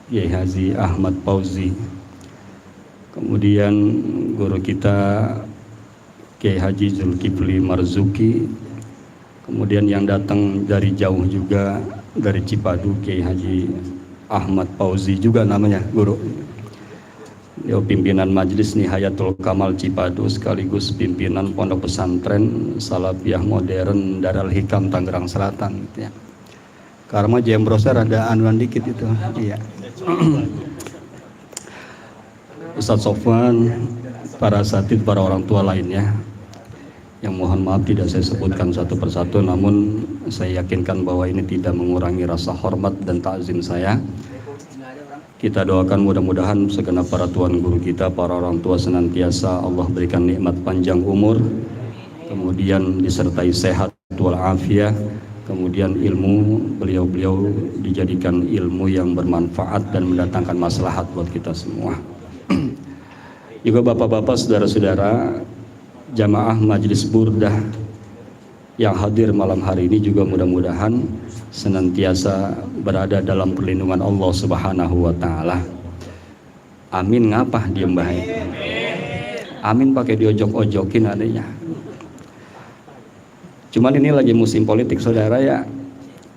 Kiai Haji Ahmad Fauzi. Kemudian guru kita Kiai Haji Zulkifli Marzuki. Kemudian yang datang dari jauh juga dari Cipadu, Kiai Haji Ahmad Fauzi juga namanya guru. Dia pimpinan Majelis Nihayatul Kamal Cipadu sekaligus pimpinan Pondok Pesantren Salafiyah Modern Darul Hikam Tangerang Selatan ya. Karena jembrosnya rada anuan dikit itu. Iya. Ustadz Sofwan, para asatidz, para orang tua lainnya yang mohon maaf tidak saya sebutkan satu persatu, namun saya yakinkan bahwa ini tidak mengurangi rasa hormat dan takzim saya. Kita doakan mudah-mudahan segenap para tuan guru kita, para orang tua senantiasa Allah berikan nikmat panjang umur, kemudian disertai sehat walafiat, kemudian ilmu beliau-beliau dijadikan ilmu yang bermanfaat dan mendatangkan maslahat buat kita semua. Juga bapak-bapak, saudara-saudara, jamaah Majelis Burdah yang hadir malam hari ini juga mudah-mudahan senantiasa berada dalam perlindungan Allah Subhanahu wa taala. Amin ngapa diem baik. Amin pakai diojok-ojokin adanya. Cuman ini lagi musim politik saudara ya.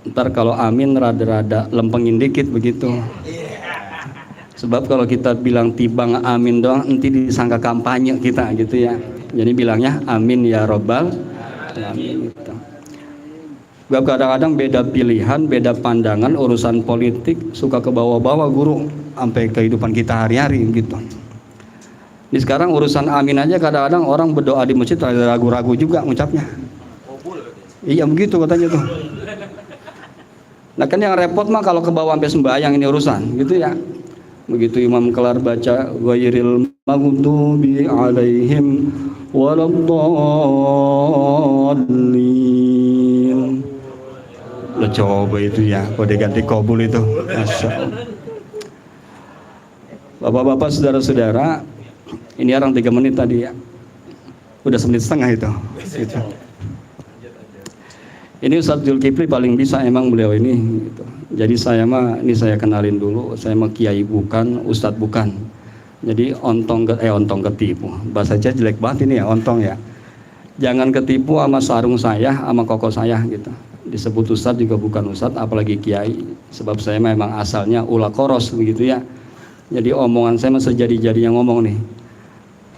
Ntar kalau amin rada-rada lempengin dikit begitu. Sebab kalau kita bilang tibang amin doang nanti disangka kampanye kita gitu ya. Jadi bilangnya amin ya robbal alamin gitu. Sebab kadang-kadang beda pilihan, beda pandangan urusan politik suka ke bawah-bawah guru sampai kehidupan kita hari-hari gitu. Ini sekarang urusan amin aja kadang-kadang orang berdoa di masjid ada ragu-ragu juga ngucapnya. Iya begitu katanya tuh. Nah kan yang repot mah kalau ke bawah sampai sembahyang ini urusan gitu ya. Begitu imam kelar baca ghairil maghdubi alaihim waladdallin. Lo coba itu ya, kode ganti qabul itu. Masya Allah. Bapak-bapak, saudara-saudara, ini orang 3 menit tadi ya. Udah 1,5 menit itu. Gitu. Ini Ustadz Zulkifli paling bisa emang beliau ini gitu. Jadi saya mah ini saya kenalin dulu, saya mah kiai bukan, ustadz bukan. Jadi ontong ketipu. Bahasa saya jelek banget ini ya, ontong ya. Jangan ketipu sama sarung saya, sama koko saya gitu. Disebut ustadz juga bukan ustadz, apalagi kiai. Sebab saya memang asalnya ula koros begitu ya. Jadi omongan saya mah sejadi-jadinya ngomong nih.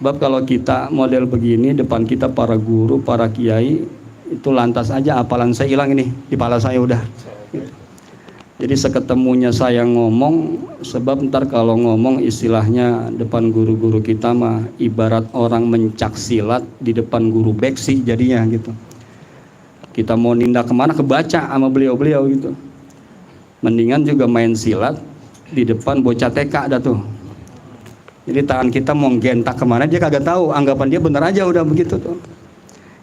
Sebab kalau kita model begini depan kita para guru, para kiai, itu lantas aja hafalan saya hilang ini di kepala saya udah gitu. Jadi seketemunya saya ngomong, sebab ntar kalau ngomong istilahnya depan guru-guru kita mah ibarat orang mencak silat di depan guru beksi jadinya gitu. Kita mau nindak kemana kebaca sama beliau-beliau gitu. Mendingan juga main silat di depan bocah TK dah tuh. Jadi tangan kita mau gentak kemana dia kagak tahu, anggapan dia bener aja udah begitu tuh.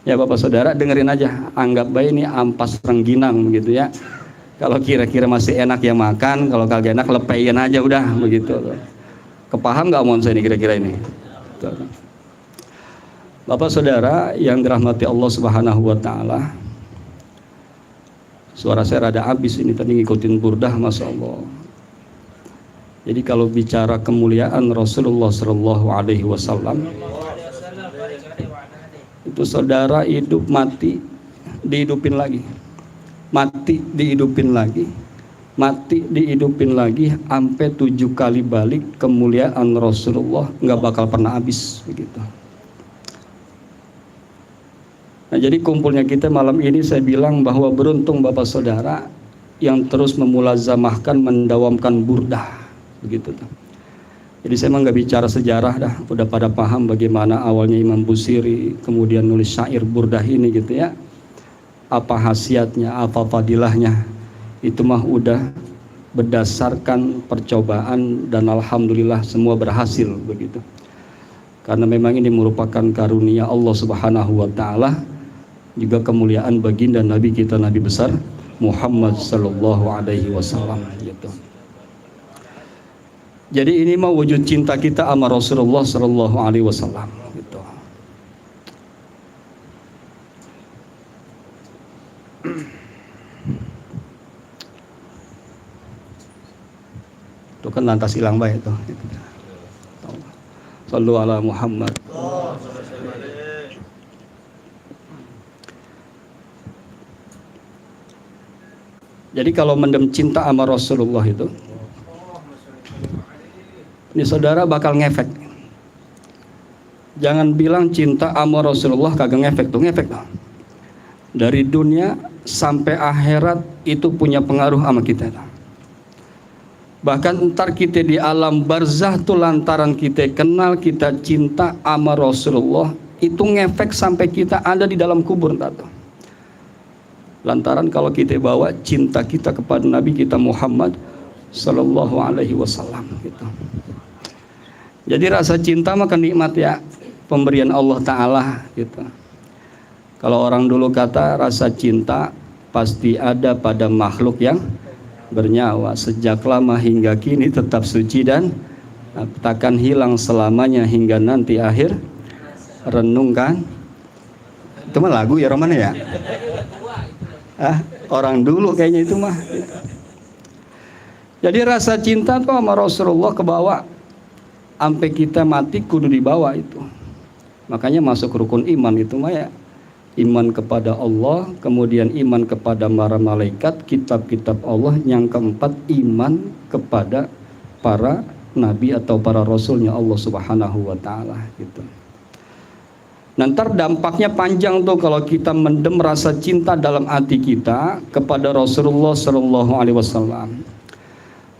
Ya Bapak Saudara dengerin aja, anggap baik ini ampas rengginang gitu ya. Kalau kira-kira masih enak ya makan, kalau kagak enak lepein aja udah begitu. Kepaham nggak omongan saya ini kira-kira ini? Bapak Saudara yang dirahmati Allah Subhanahu wa taala. Suara saya rada habis ini tadi ngikutin burdah, Masya Allah. Jadi kalau bicara kemuliaan Rasulullah Shallallahu Alaihi Wasallam, itu saudara hidup mati dihidupin lagi, mati dihidupin lagi, mati dihidupin lagi sampai 7 kali balik kemuliaan Rasulullah nggak bakal pernah habis begitu. Nah jadi kumpulnya kita malam ini saya bilang bahwa beruntung Bapak Saudara yang terus memulazamahkan mendawamkan burdah begitu tuh. Jadi saya emang nggak bicara sejarah dah, udah pada paham bagaimana awalnya Imam Busiri kemudian nulis syair burdah ini gitu ya. Apa khasiatnya, apa fadilahnya, itu mah udah berdasarkan percobaan dan alhamdulillah semua berhasil begitu. Karena memang ini merupakan karunia Allah Subhanahu wa taala, juga kemuliaan baginda Nabi kita Nabi besar Muhammad sallallahu alaihi wasallam gitu. Jadi ini mah wujud cinta kita sama Rasulullah sallallahu alaihi wasallam gitu. Itu kan lantas hilang baik itu. Sallu ala Muhammad. Jadi kalau mendem cinta sama Rasulullah itu, ini saudara bakal ngefek. Jangan bilang cinta sama Rasulullah kagak ngefek tuh, ngefek tuh. Dari dunia sampai akhirat itu punya pengaruh sama kita. Bahkan ntar kita di alam barzah tuh lantaran kita kenal, kita cinta sama Rasulullah, itu ngefek sampai kita ada di dalam kubur ntar tuh. Lantaran kalau kita bawa cinta kita kepada Nabi kita Muhammad sallallahu alaihi wasallam gitu. Jadi rasa cinta mah kenikmat ya, pemberian Allah Ta'ala gitu. Kalau orang dulu kata rasa cinta pasti ada pada makhluk yang bernyawa, sejak lama hingga kini tetap suci dan takkan hilang selamanya hingga nanti akhir. Renungkan Itu mah lagu ya Roman ya. Orang dulu kayaknya itu mah. Jadi rasa cinta tuh sama Rasulullah kebawa sampai kita mati kudu dibawa itu. Makanya masuk rukun iman itu mah ya. Iman kepada Allah, kemudian iman kepada para malaikat, kitab-kitab Allah. Yang keempat, iman kepada para nabi atau para rasulnya Allah Subhanahu wa taala gitu. Nanti dampaknya panjang tuh kalau kita mendem rasa cinta dalam hati kita kepada Rasulullah sallallahu alaihi wasallam.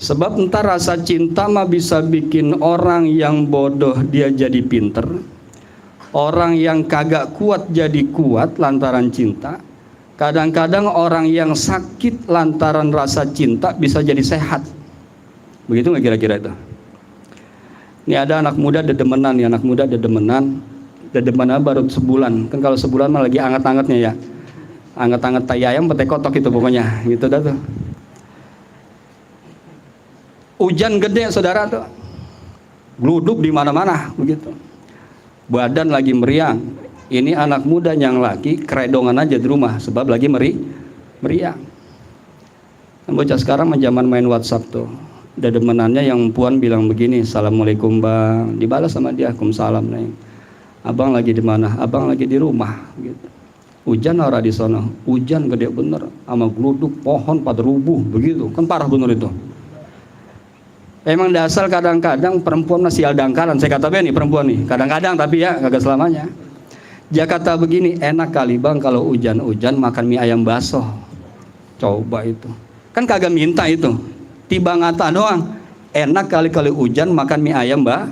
Sebab entar rasa cinta mah bisa bikin orang yang bodoh dia jadi pinter. Orang yang kagak kuat jadi kuat lantaran cinta. Kadang-kadang orang yang sakit lantaran rasa cinta bisa jadi sehat. Begitu nggak kira-kira itu? Ini ada anak muda dedemenan nih, anak muda dedemenan. Dedemenan baru sebulan. Kan kalau sebulan mah lagi anget-angetnya ya. Anget-anget tai ayam pete kotok itu pokoknya. Gitu dah tuh. Hujan gede saudara tuh. Gluduk di mana-mana begitu. Badan lagi meriang. Ini anak muda yang laki keredongan aja di rumah sebab lagi meriang. Bocah sekarang zaman main WhatsApp tuh. Dedemenannya yang puan bilang begini, "Assalamualaikum Bang." Dibalas sama dia, "Waalaikumsalam Neng." "Abang lagi di mana?" "Abang lagi di rumah." Gitu. Hujan ora di sono. Hujan gede bener sama gluduk pohon pada rubuh begitu. Kan parah bener itu. Emang dasar kadang-kadang perempuan masih dangkalan. Saya kata nih perempuan nih, kadang-kadang tapi ya kagak selamanya. Dia kata begini, "Enak kali Bang kalau hujan-hujan makan mie ayam baso." Coba itu. Kan kagak minta itu. Tiba ngata doang. Enak kali kalau hujan makan mie ayam, Mbak.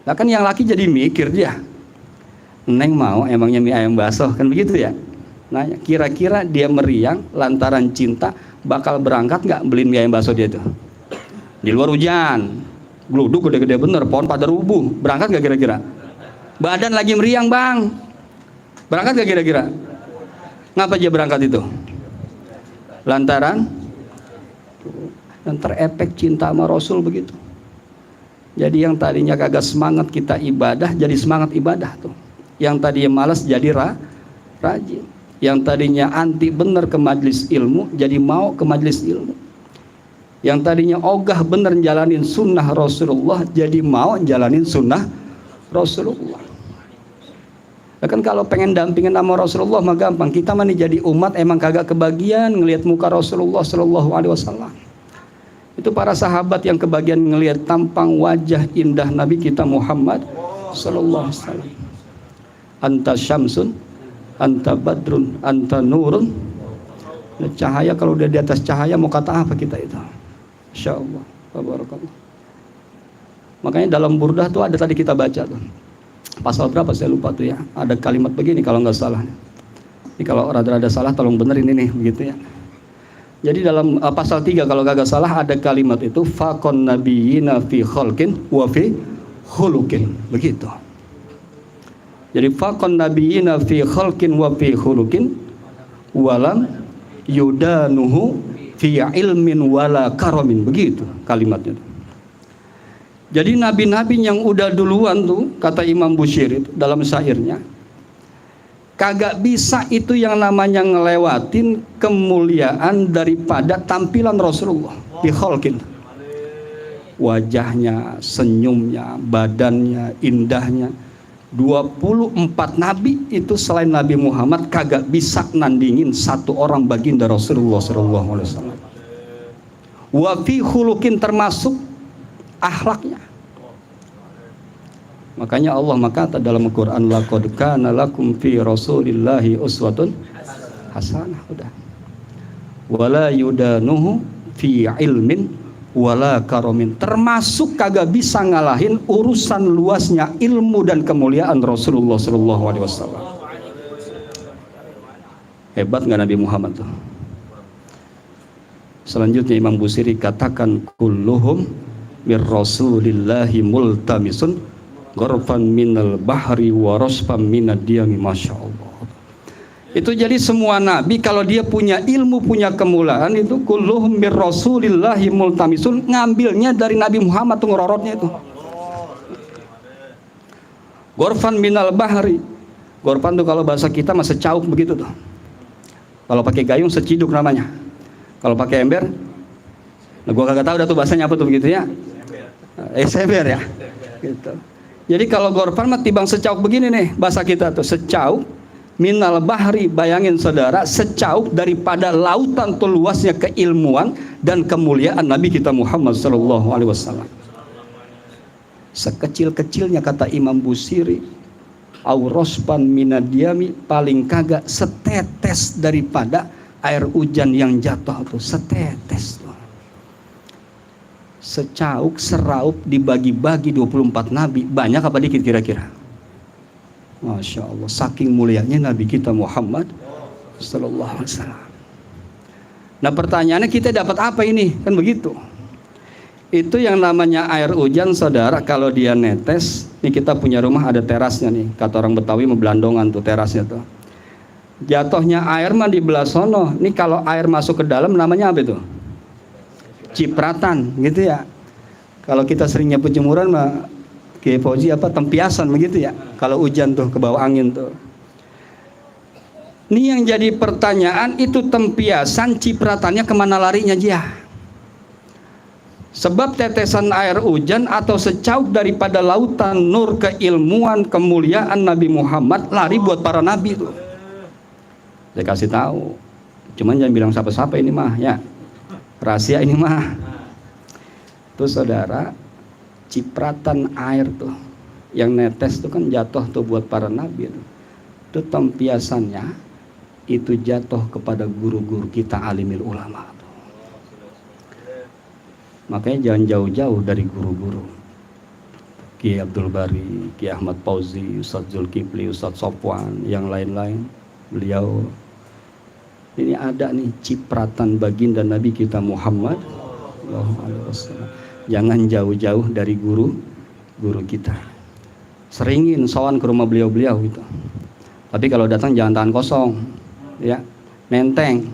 Nah kan yang laki jadi mikir dia. Neng mau emangnya mie ayam baso, kan begitu ya. Nanya, kira-kira dia meriang lantaran cinta bakal berangkat nggak beliin mie ayam baso dia tuh? Di luar hujan, gluduk gede-gede bener, pohon pada rubuh, berangkat nggak kira-kira? Badan lagi meriang Bang, berangkat nggak kira-kira? Ngapa dia berangkat itu? Lantaran terefek cinta sama Rasul begitu. Jadi yang tadinya kagak semangat kita ibadah, jadi semangat ibadah tuh. Yang tadinya malas jadi rajin. Yang tadinya anti bener ke majelis ilmu, jadi mau ke majelis ilmu. Yang tadinya ogah bener jalanin sunnah Rasulullah, jadi mau jalanin sunnah Rasulullah. Nah kan kalau pengen dampingin sama Rasulullah mah gampang. Kita mah nih jadi umat emang kagak kebagian ngelihat muka Rasulullah sallallahu alaihi wasallam. Itu para sahabat yang kebagian ngelihat tampang wajah indah Nabi kita Muhammad sallallahu alaihi wasallam. Anta syamsun, anta badrun, anta nurun. Nah, cahaya kalau udah di atas cahaya mau kata apa kita itu? Insyaallah. Barakallah. Makanya dalam Burdah tuh ada tadi kita baca tuh. Pasal berapa saya lupa tuh ya. Ada kalimat begini kalau nggak salah. Ini kalau rada-rada salah tolong benerin ini begitu ya. Jadi dalam pasal 3 kalau gak salah ada kalimat itu faqon nabiyina fi khalqin wa fi khuluqin. Begitu. Jadi faqon nabiyina fi khalqin wa fi khuluqin walam yudanuhu fi ilmin wala karamin. Begitu kalimatnya. Jadi nabi-nabi yang udah duluan tuh kata Imam Busiri itu dalam syairnya kagak bisa itu yang namanya ngelewatin kemuliaan daripada tampilan Rasulullah di khalqin. Wajahnya, senyumnya, badannya, indahnya. 24 nabi itu selain Nabi Muhammad kagak bisa nandingin satu orang baginda Rasulullah sallallahu alaihi wasallam. Wa fi khuluqin termasuk akhlaknya. Makanya Allah kata dalam Al-Quran laqad kana lakum fi rasulillahi uswatun hasanah. Udah. Wala yudanuhu fi ilmin wala karamin. Termasuk kagak bisa ngalahin urusan luasnya ilmu dan kemuliaan Rasulullah sallallahu alaihi wasallam. Hebat enggak Nabi Muhammad tuh? Selanjutnya Imam Busiri katakan kulluhum mir rasulillahi multamisun gharfan minal bahri wa rasfan minad diyami. Masya Allah. Itu jadi semua nabi kalau dia punya ilmu, punya kemuliaan itu kulluhum mir rasulillahi multamisun, ngambilnya dari Nabi Muhammad tuh ngororotnya itu. Gharfan minal bahri Gorpan tuh kalau bahasa kita mah secauk begitu tuh. Kalau pakai gayung seciduk namanya. Kalau pakai ember, nah gua kagak tahu dah tuh bahasanya apa tuh begitu ya. Ember ya. Gitu. Jadi kalau gorpan mah tibang secauk begini nih bahasa kita tuh, secauk minal bahri, bayangin saudara, secauk daripada lautan tuh luasnya keilmuan dan kemuliaan Nabi kita Muhammad sallallahu alaihi wasallam. Sekecil-kecilnya kata Imam Busiri, aurospan minadiami, paling kagak setetes daripada air hujan yang jatuh tuh, setetes tuh. Secauk, seraup dibagi-bagi 24 nabi, banyak apa dikit kira-kira? Masya Allah, saking mulianya Nabi kita Muhammad sallallahu alaihi wasallam. Nah pertanyaannya, kita dapat apa ini? Kan begitu. Itu yang namanya air hujan saudara, kalau dia netes, nih kita punya rumah ada terasnya nih, kata orang Betawi membelandongan tuh terasnya tuh. Jatuhnya air mah di belah sono. Nih kalau air masuk ke dalam namanya apa itu? Cipratan gitu ya. Kalau kita sering nyapu jemuran mah kayak Fauzi apa tempiasan begitu ya. Kalau hujan tuh ke bawah angin tuh. Ini yang jadi pertanyaan, itu tempiasan cipratannya kemana larinya dia? Sebab tetesan air hujan atau secauk daripada lautan nur keilmuan kemuliaan Nabi Muhammad lari buat para nabi tuh. Saya kasih tahu. Cuman jangan bilang siapa-siapa ini mah ya. Rahasia ini mah. Tuh saudara, cipratan air tuh yang netes tuh kan jatuh tuh buat para nabi tuh. Itu tempiasannya itu jatuh kepada guru-guru kita alimil ulama tuh. Makanya jangan jauh-jauh dari guru-guru. Kiai Abdul Bari, Kiai Ahmad Fauzi, Ustadz Zulkifli, Ustadz Sofwan, yang lain-lain. Beliau ini ada nih cipratan baginda Nabi kita Muhammad sallallahu alaihi wasallam. Jangan jauh-jauh dari guru kita. Seringin sowan ke rumah beliau-beliau gitu. Tapi kalau datang jangan tangan kosong, ya, nenteng.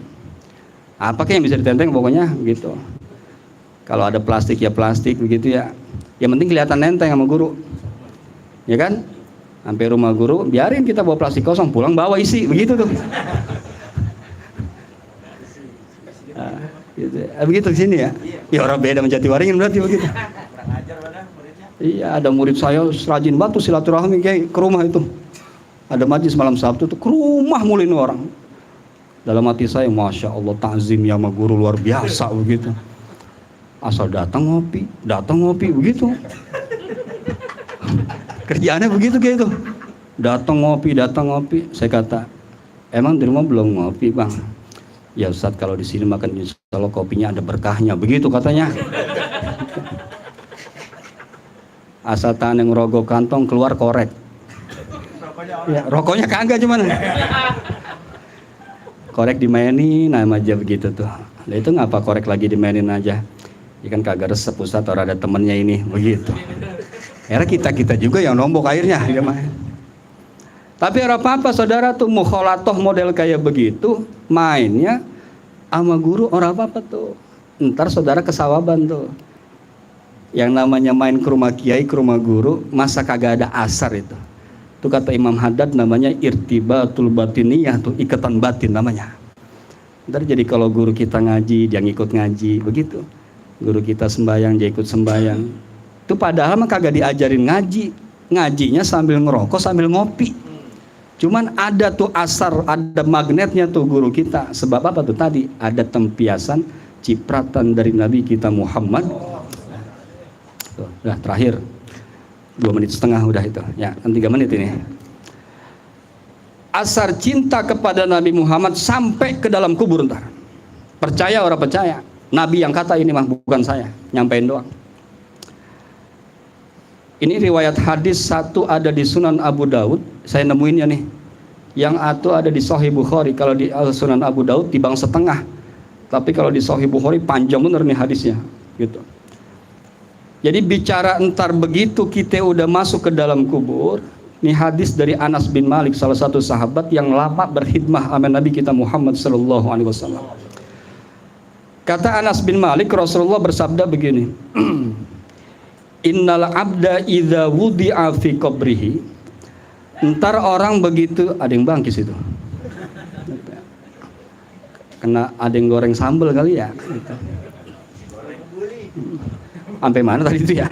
Apa yang bisa ditenteng pokoknya gitu. Kalau ada plastik ya plastik begitu ya. Yang penting kelihatan nenteng sama guru, ya kan? Sampai rumah guru, biarin kita bawa plastik kosong, pulang bawa isi begitu tuh. Gitu. Begitu di sini ya. Ya orang beda menjadi waringin berarti begitu. Iya, ada murid saya rajin batu silaturahmi kayak ke rumah itu. Ada majlis malam Sabtu tuh ke rumah mulai orang. Dalam hati saya, masya Allah, ta'zim ya sama guru luar biasa begitu. Asal datang ngopi begitu. Kerjaannya begitu kayak itu. Datang ngopi. Saya kata, emang di rumah belum ngopi bang? Ya Ustadz, kalau di sini makan insya Allah kopinya ada berkahnya, begitu katanya. Asal tangan yang rogok kantong keluar korek. Ya, rokoknya kagak cuman. Korek dimainin nama aja begitu tuh. Nah itu ngapa korek lagi dimainin aja? Ya kan kagak resep Ustadz, orang ada temennya ini begitu. Akhirnya kita juga yang nombok airnya dia main. Tapi apa-apa saudara tuh mukholatoh model kayak begitu, mainnya sama guru orang apa-apa tuh. Ntar saudara kesawaban tuh. Yang namanya main ke rumah kiai, ke rumah guru, masa kagak ada asar itu. Itu kata Imam Haddad namanya irtibatul batiniyah tuh, ikatan batin namanya. Ntar jadi kalau guru kita ngaji, dia ngikut ngaji, begitu. Guru kita sembahyang, dia ikut sembahyang. Itu padahal mah kagak diajarin ngaji. Ngajinya sambil ngerokok, sambil ngopi. Cuman ada tuh asar, ada magnetnya tuh guru kita. Sebab apa tuh tadi? Ada tempiasan cipratan dari Nabi kita Muhammad. Tuh, udah terakhir 2 menit setengah udah itu. Ya, kan 3 menit ini. Asar cinta kepada Nabi Muhammad sampai ke dalam kubur ntar. Percaya orang percaya. Nabi yang kata ini mah bukan saya, nyampein doang. Ini riwayat hadis satu ada di Sunan Abu Daud, saya nemuinnya nih. Yang satu ada di Sahih Bukhari. Kalau di Sunan Abu Daud dibang setengah. Tapi kalau di Sahih Bukhari panjang bener nih hadisnya, gitu. Jadi bicara entar begitu kita udah masuk ke dalam kubur. Ini hadis dari Anas bin Malik, salah satu sahabat yang lama berkhidmah sama Nabi kita Muhammad sallallahu alaihi wasallam. Kata Anas bin Malik, Rasulullah bersabda begini. Innal abda idza wudi'a fi qabrihi Ntar orang begitu, ada yang bangkis itu. Kena ada yang goreng sambal kali ya. Gitu. Sampai mana tadi itu ya?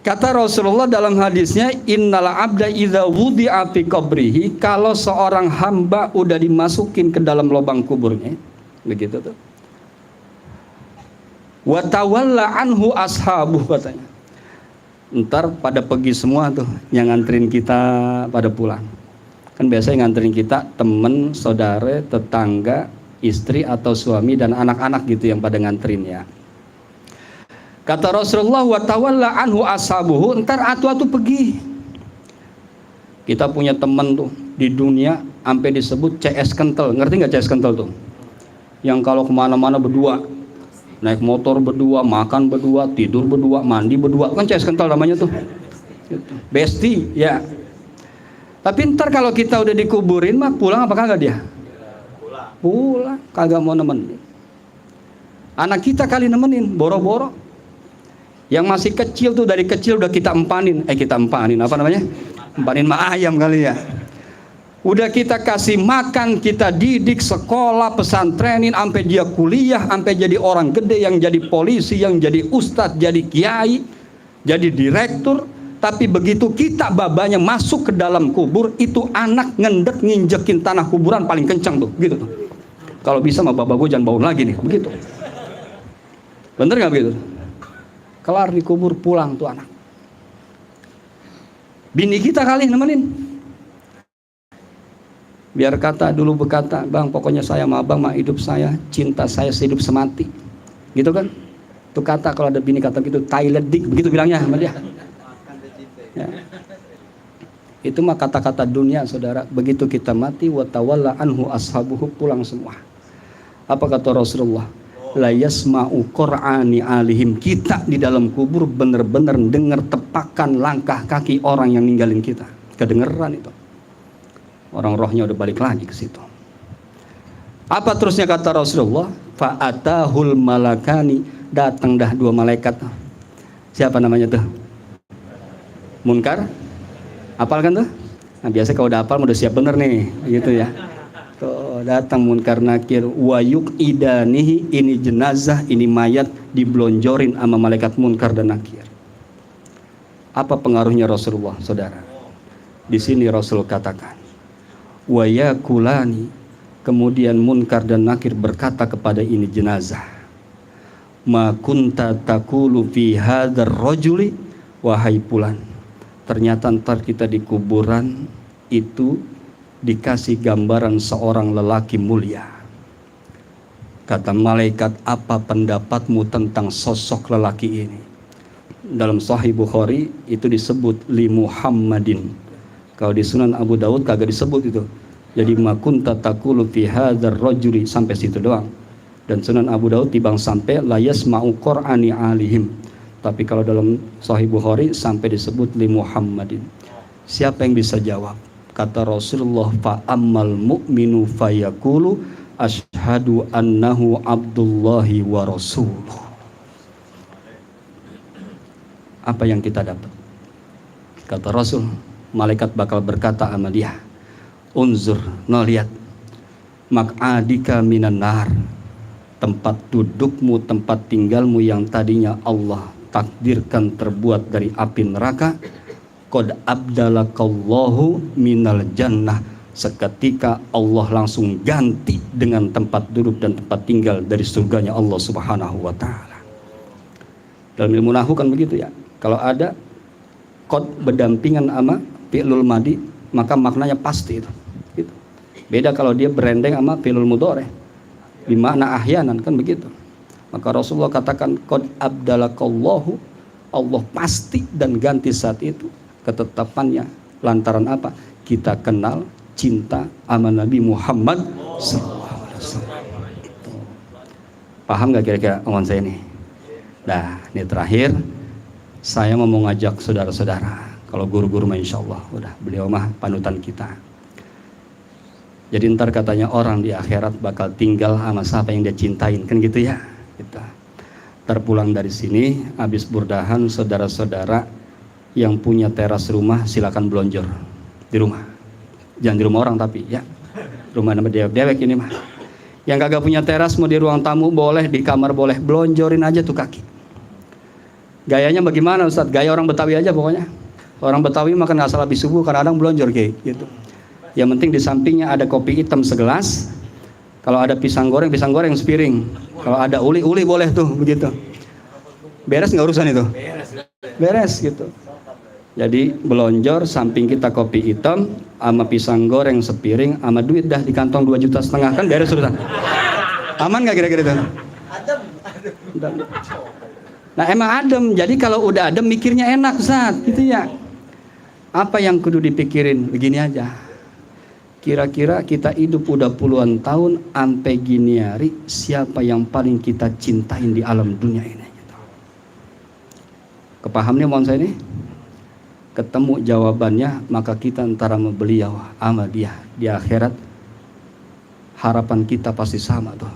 Kata Rasulullah dalam hadisnya, innal abda idza wudi'a fi qabrihi, kalau seorang hamba udah dimasukin ke dalam lubang kuburnya, begitu tuh. Wa tawalla anhu ashabuh, katanya. Ntar pada pergi semua tuh yang nganterin kita pada pulang. Kan biasanya nganterin kita temen, saudara, tetangga, istri atau suami dan anak-anak gitu yang pada nganterin ya. Kata Rasulullah, wa tawalla anhu ashabuhu, ntar atu-atu pergi. Kita punya temen tuh di dunia sampai disebut CS kental. Ngerti nggak CS kental tuh? Yang kalau kemana-mana berdua, naik motor berdua, makan berdua, tidur berdua, mandi berdua, kan CS kental namanya tuh. Bestie ya. Tapi ntar kalau kita udah dikuburin mah pulang apa kagak dia? Pulang, kagak mau nemenin. Anak kita kali nemenin, boro-boro. Yang masih kecil tuh dari kecil udah kita empanin, apa namanya? Empanin mah ayam kali ya. Udah kita kasih makan, kita didik, sekolah, pesantrenin, sampai dia kuliah, sampai jadi orang gede, yang jadi polisi, yang jadi ustadz, jadi kiai, jadi direktur. Tapi begitu kita babanya masuk ke dalam kubur, itu anak ngendek nginjekin tanah kuburan paling kencang tuh, gitu tuh. Kalau bisa mah baba gue jangan bangun lagi nih, begitu. Bener nggak begitu? Kelar dikubur pulang tuh anak. Bini kita kali nemenin. Biar kata dulu berkata, bang pokoknya saya sama abang mah hidup saya, cinta saya sehidup semati. Gitu kan? Tuh kata kalau ada bini kata gitu, Thailandik, begitu bilangnya sama dia. Ya. Itu mah kata-kata dunia saudara. Begitu kita mati, wa tawalla anhu ashabuhu, pulang semua. Apa kata Rasulullah? La yasma'u qur'ani alihim, kita di dalam kubur benar-benar dengar tepakan langkah kaki orang yang ninggalin kita. Kedengeran itu. Orang rohnya udah balik lagi ke situ. Apa terusnya kata Rasulullah? Fa'atahul malakani, datang dah dua malaikat. Siapa namanya tuh? Munkar. Apal kan tuh? Nah, biasa kalau udah apal udah siap bener nih, gitu ya. Tuh, datang Munkar Nakir, wayuk idanihi, ini jenazah, ini mayat diblonjorin sama malaikat Munkar dan Nakir. Apa pengaruhnya Rasulullah, saudara? Di sini Rasul katakan, wayakulani, kemudian Munkar dan Nakir berkata kepada ini jenazah, ma kunta taqulu fi hadzal rajuli, wahai fulan, ternyata ntar kita di kuburan itu dikasih gambaran seorang lelaki mulia. Kata malaikat, apa pendapatmu tentang sosok lelaki ini? Dalam Sahih Bukhari itu disebut li Muhammadin. Kalau di Sunan Abu Daud kagak disebut itu. Jadi ma kunta taqulu fi hadzal rajuli, sampai situ doang. Dan Sunan Abu Daud tibang sampai la yasma'u qur'ani alihim. Tapi kalau dalam Sahih Bukhari sampai disebut li Muhammadin. Siapa yang bisa jawab? Kata Rasulullah, fa ammal mu'minu fayaqulu asyhadu annahu abdullahi wa rasuluh. Apa yang kita dapat? Kata Rasul, malaikat bakal berkata sama dia, unzur, no lihat, maq'adika minan nar, tempat dudukmu, tempat tinggalmu yang tadinya Allah takdirkan terbuat dari api neraka, qad abdalakallahu minal jannah, seketika Allah langsung ganti dengan tempat duduk dan tempat tinggal dari surganya Allah Subhanahu wa taala. Dalam ilmu nahwu kan begitu ya. Kalau ada qad berdampingan sama fi'lul madi, maka maknanya pasti itu. Gitu. Beda kalau dia berendeng sama fi'lul mudhari. Di makna ahyanan kan begitu. Maka Rasulullah katakan qad abdalakallahu, Allah pasti dan ganti saat itu ketetapannya. Lantaran apa? Kita kenal, cinta sama Nabi Muhammad SAW. Paham gak kira-kira omongan saya ini? Nah, ini terakhir saya mau ngajak saudara-saudara. Kalau guru-guru mah insya Allah udah, beliau mah panutan kita. Jadi ntar katanya orang di akhirat bakal tinggal sama siapa yang dia cintain, kan gitu ya. Kita terpulang dari sini habis burdahan, saudara-saudara Yang punya teras rumah silakan belonjor di rumah. Jangan di rumah orang tapi ya. Rumah nama dewek ini mah. Yang kagak punya teras mau di ruang tamu boleh, di kamar boleh, belonjorin aja tuh kaki. Gayanya bagaimana Ustadz? Gaya orang Betawi aja pokoknya. Orang Betawi makan nggak salah habis subuh kadang-kadang belonjor kayak gitu. Yang penting di sampingnya ada kopi hitam segelas. Kalau ada pisang goreng sepiring. Kalau ada uli boleh tuh begitu. Beres nggak urusan itu? Beres gitu. Jadi belonjor, samping kita kopi hitam, sama pisang goreng sepiring, sama duit dah di kantong 2,5 juta kan beres urusan. Aman nggak kira-kira itu? Adem. Nah emang adem. Jadi kalau udah adem mikirnya enak Ustaz, gitu ya. Apa yang kudu dipikirin? Begini aja. Kira-kira kita hidup udah puluhan tahun, sampai gini hari, siapa yang paling kita cintain di alam dunia ini? Kepaham nih mohon saya ini? Ketemu jawabannya, maka kita antara beliau sama dia di akhirat, harapan kita pasti sama tuh,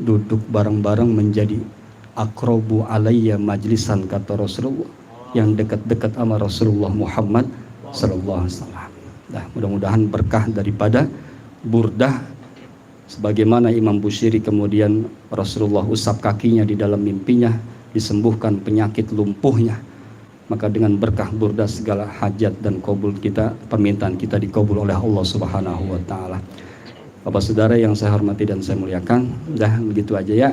duduk bareng-bareng menjadi akrobu alayya majlisan, kata Rasulullah, yang dekat-dekat sama Rasulullah Muhammad sallallahu alaihi wasallam. Nah, mudah-mudahan berkah daripada burdah, sebagaimana Imam Busyiri kemudian Rasulullah usap kakinya di dalam mimpinya, disembuhkan penyakit lumpuhnya. Maka dengan berkah burdah segala hajat dan kabul kita, permintaan kita dikabul oleh Allah Subhanahu wa taala. Bapak Saudara yang saya hormati dan saya muliakan, dah begitu aja ya.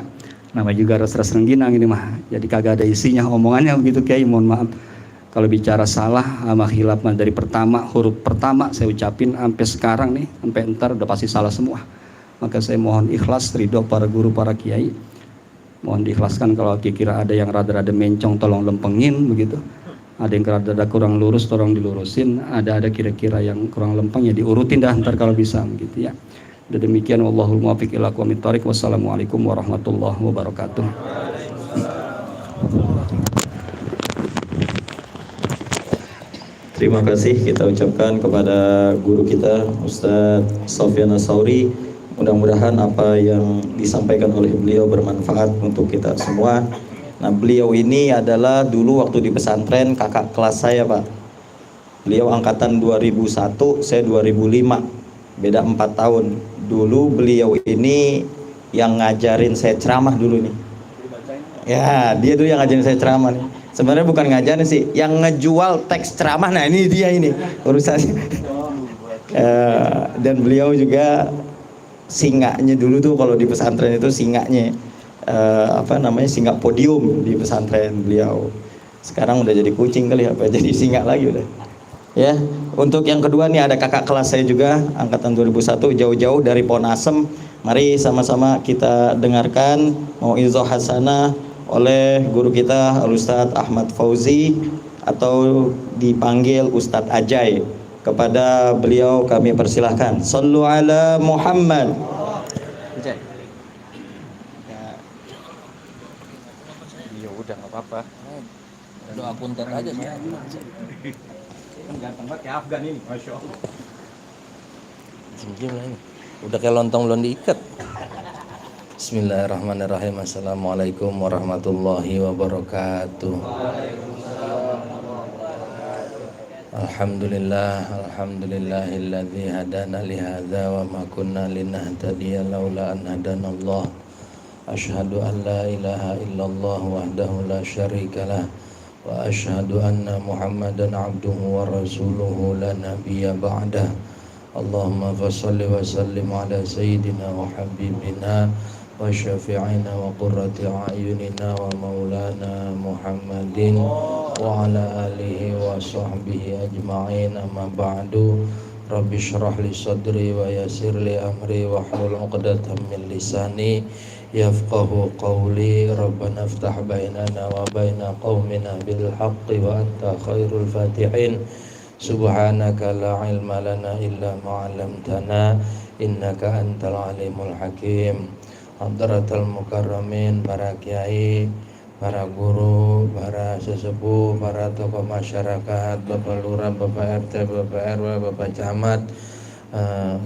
Nama juga ras-ras rengginang ini mah. Jadi kagak ada isinya omongannya begitu Kiai, mohon maaf. Kalau bicara salah sama khilaf dari pertama, huruf pertama saya ucapin sampai sekarang nih, sampai entar udah pasti salah semua. Maka saya mohon ikhlas, ridho para guru, para kiai. Mohon diikhlaskan kalau kira ada yang rada-rada mencong tolong lempengin begitu. Ada yang rada kurang lurus tolong dilurusin, ada kira-kira yang kurang lempeng ya diurutin dah ntar kalau bisa begitu ya. Dan demikian wallahul muwaffiq ila aqwamit thoriq. Wassalamualaikum warahmatullahi wabarakatuh. Terima kasih kita ucapkan kepada guru kita Ustadz Sofyan As-Sauri. Mudah-mudahan apa yang disampaikan oleh beliau bermanfaat untuk kita semua. Nah, beliau ini adalah dulu waktu di pesantren kakak kelas saya, Pak. Beliau angkatan 2001, saya 2005. Beda 4 tahun. Dulu beliau ini yang ngajarin saya ceramah dulu nih. Ya, dia dulu yang ngajarin saya ceramah nih. Sebenarnya bukan ngajarin sih, yang ngejual teks ceramah. Nah, ini dia ini urusannya. Dan beliau juga singanya dulu tuh kalau di pesantren itu singanya. Singa podium di pesantren beliau. Sekarang udah jadi kucing kali apa jadi singa lagi udah. Ya, untuk yang kedua nih ada kakak kelas saya juga angkatan 2001 jauh-jauh dari Ponasem. Mari sama-sama kita dengarkan mauizah hasanah oleh guru kita Al-Ustadz Ahmad Fauzi atau dipanggil Ustadz Ajay. Kepada beliau kami persilahkan. Sallu ala Muhammad. Ajay. Udah nggak apa-apa. Doa punten aja sih. Kan ganteng banget kayak Afgan ini, masya Allah. Jim lah ini. Udah kayak lontong belum diikat. Bismillahirrahmanirrahim. Assalamualaikum warahmatullahi wabarakatuh. Alhamdulillahilladzi hadana li hadza wa ma kunna linahtadiya laula an hadanallah. Asyhadu an la ilaha illallah wahdahu la syarikalah wa asyhadu anna Muhammadan abduhu wa rasuluhu la nabiyya ba'dah. Allahumma fassalli wa sallim ala sayyidina wa habibina wa syafi'ina wa qurrati a'yunina wa maulana Muhammadin wa ala alihi wa sahbihi ajma'in. Amma ba'du. Rabbi syrah li sadri wa yassir li amri wa hlul 'uqdatam min lisani yafqahu qawli. Rabbana iftah bainana wa baina qaumina bil haqqi wa anta khairul fatihin. Subhanaka la ilma lana illa ma 'allamtana innaka antal alimul hakim. Hadratal mukarramin, para kiai, para guru, para sesepuh, para tokoh masyarakat, Bapak Lurah, Bapak RT, Bapak RW, Bapak Camat,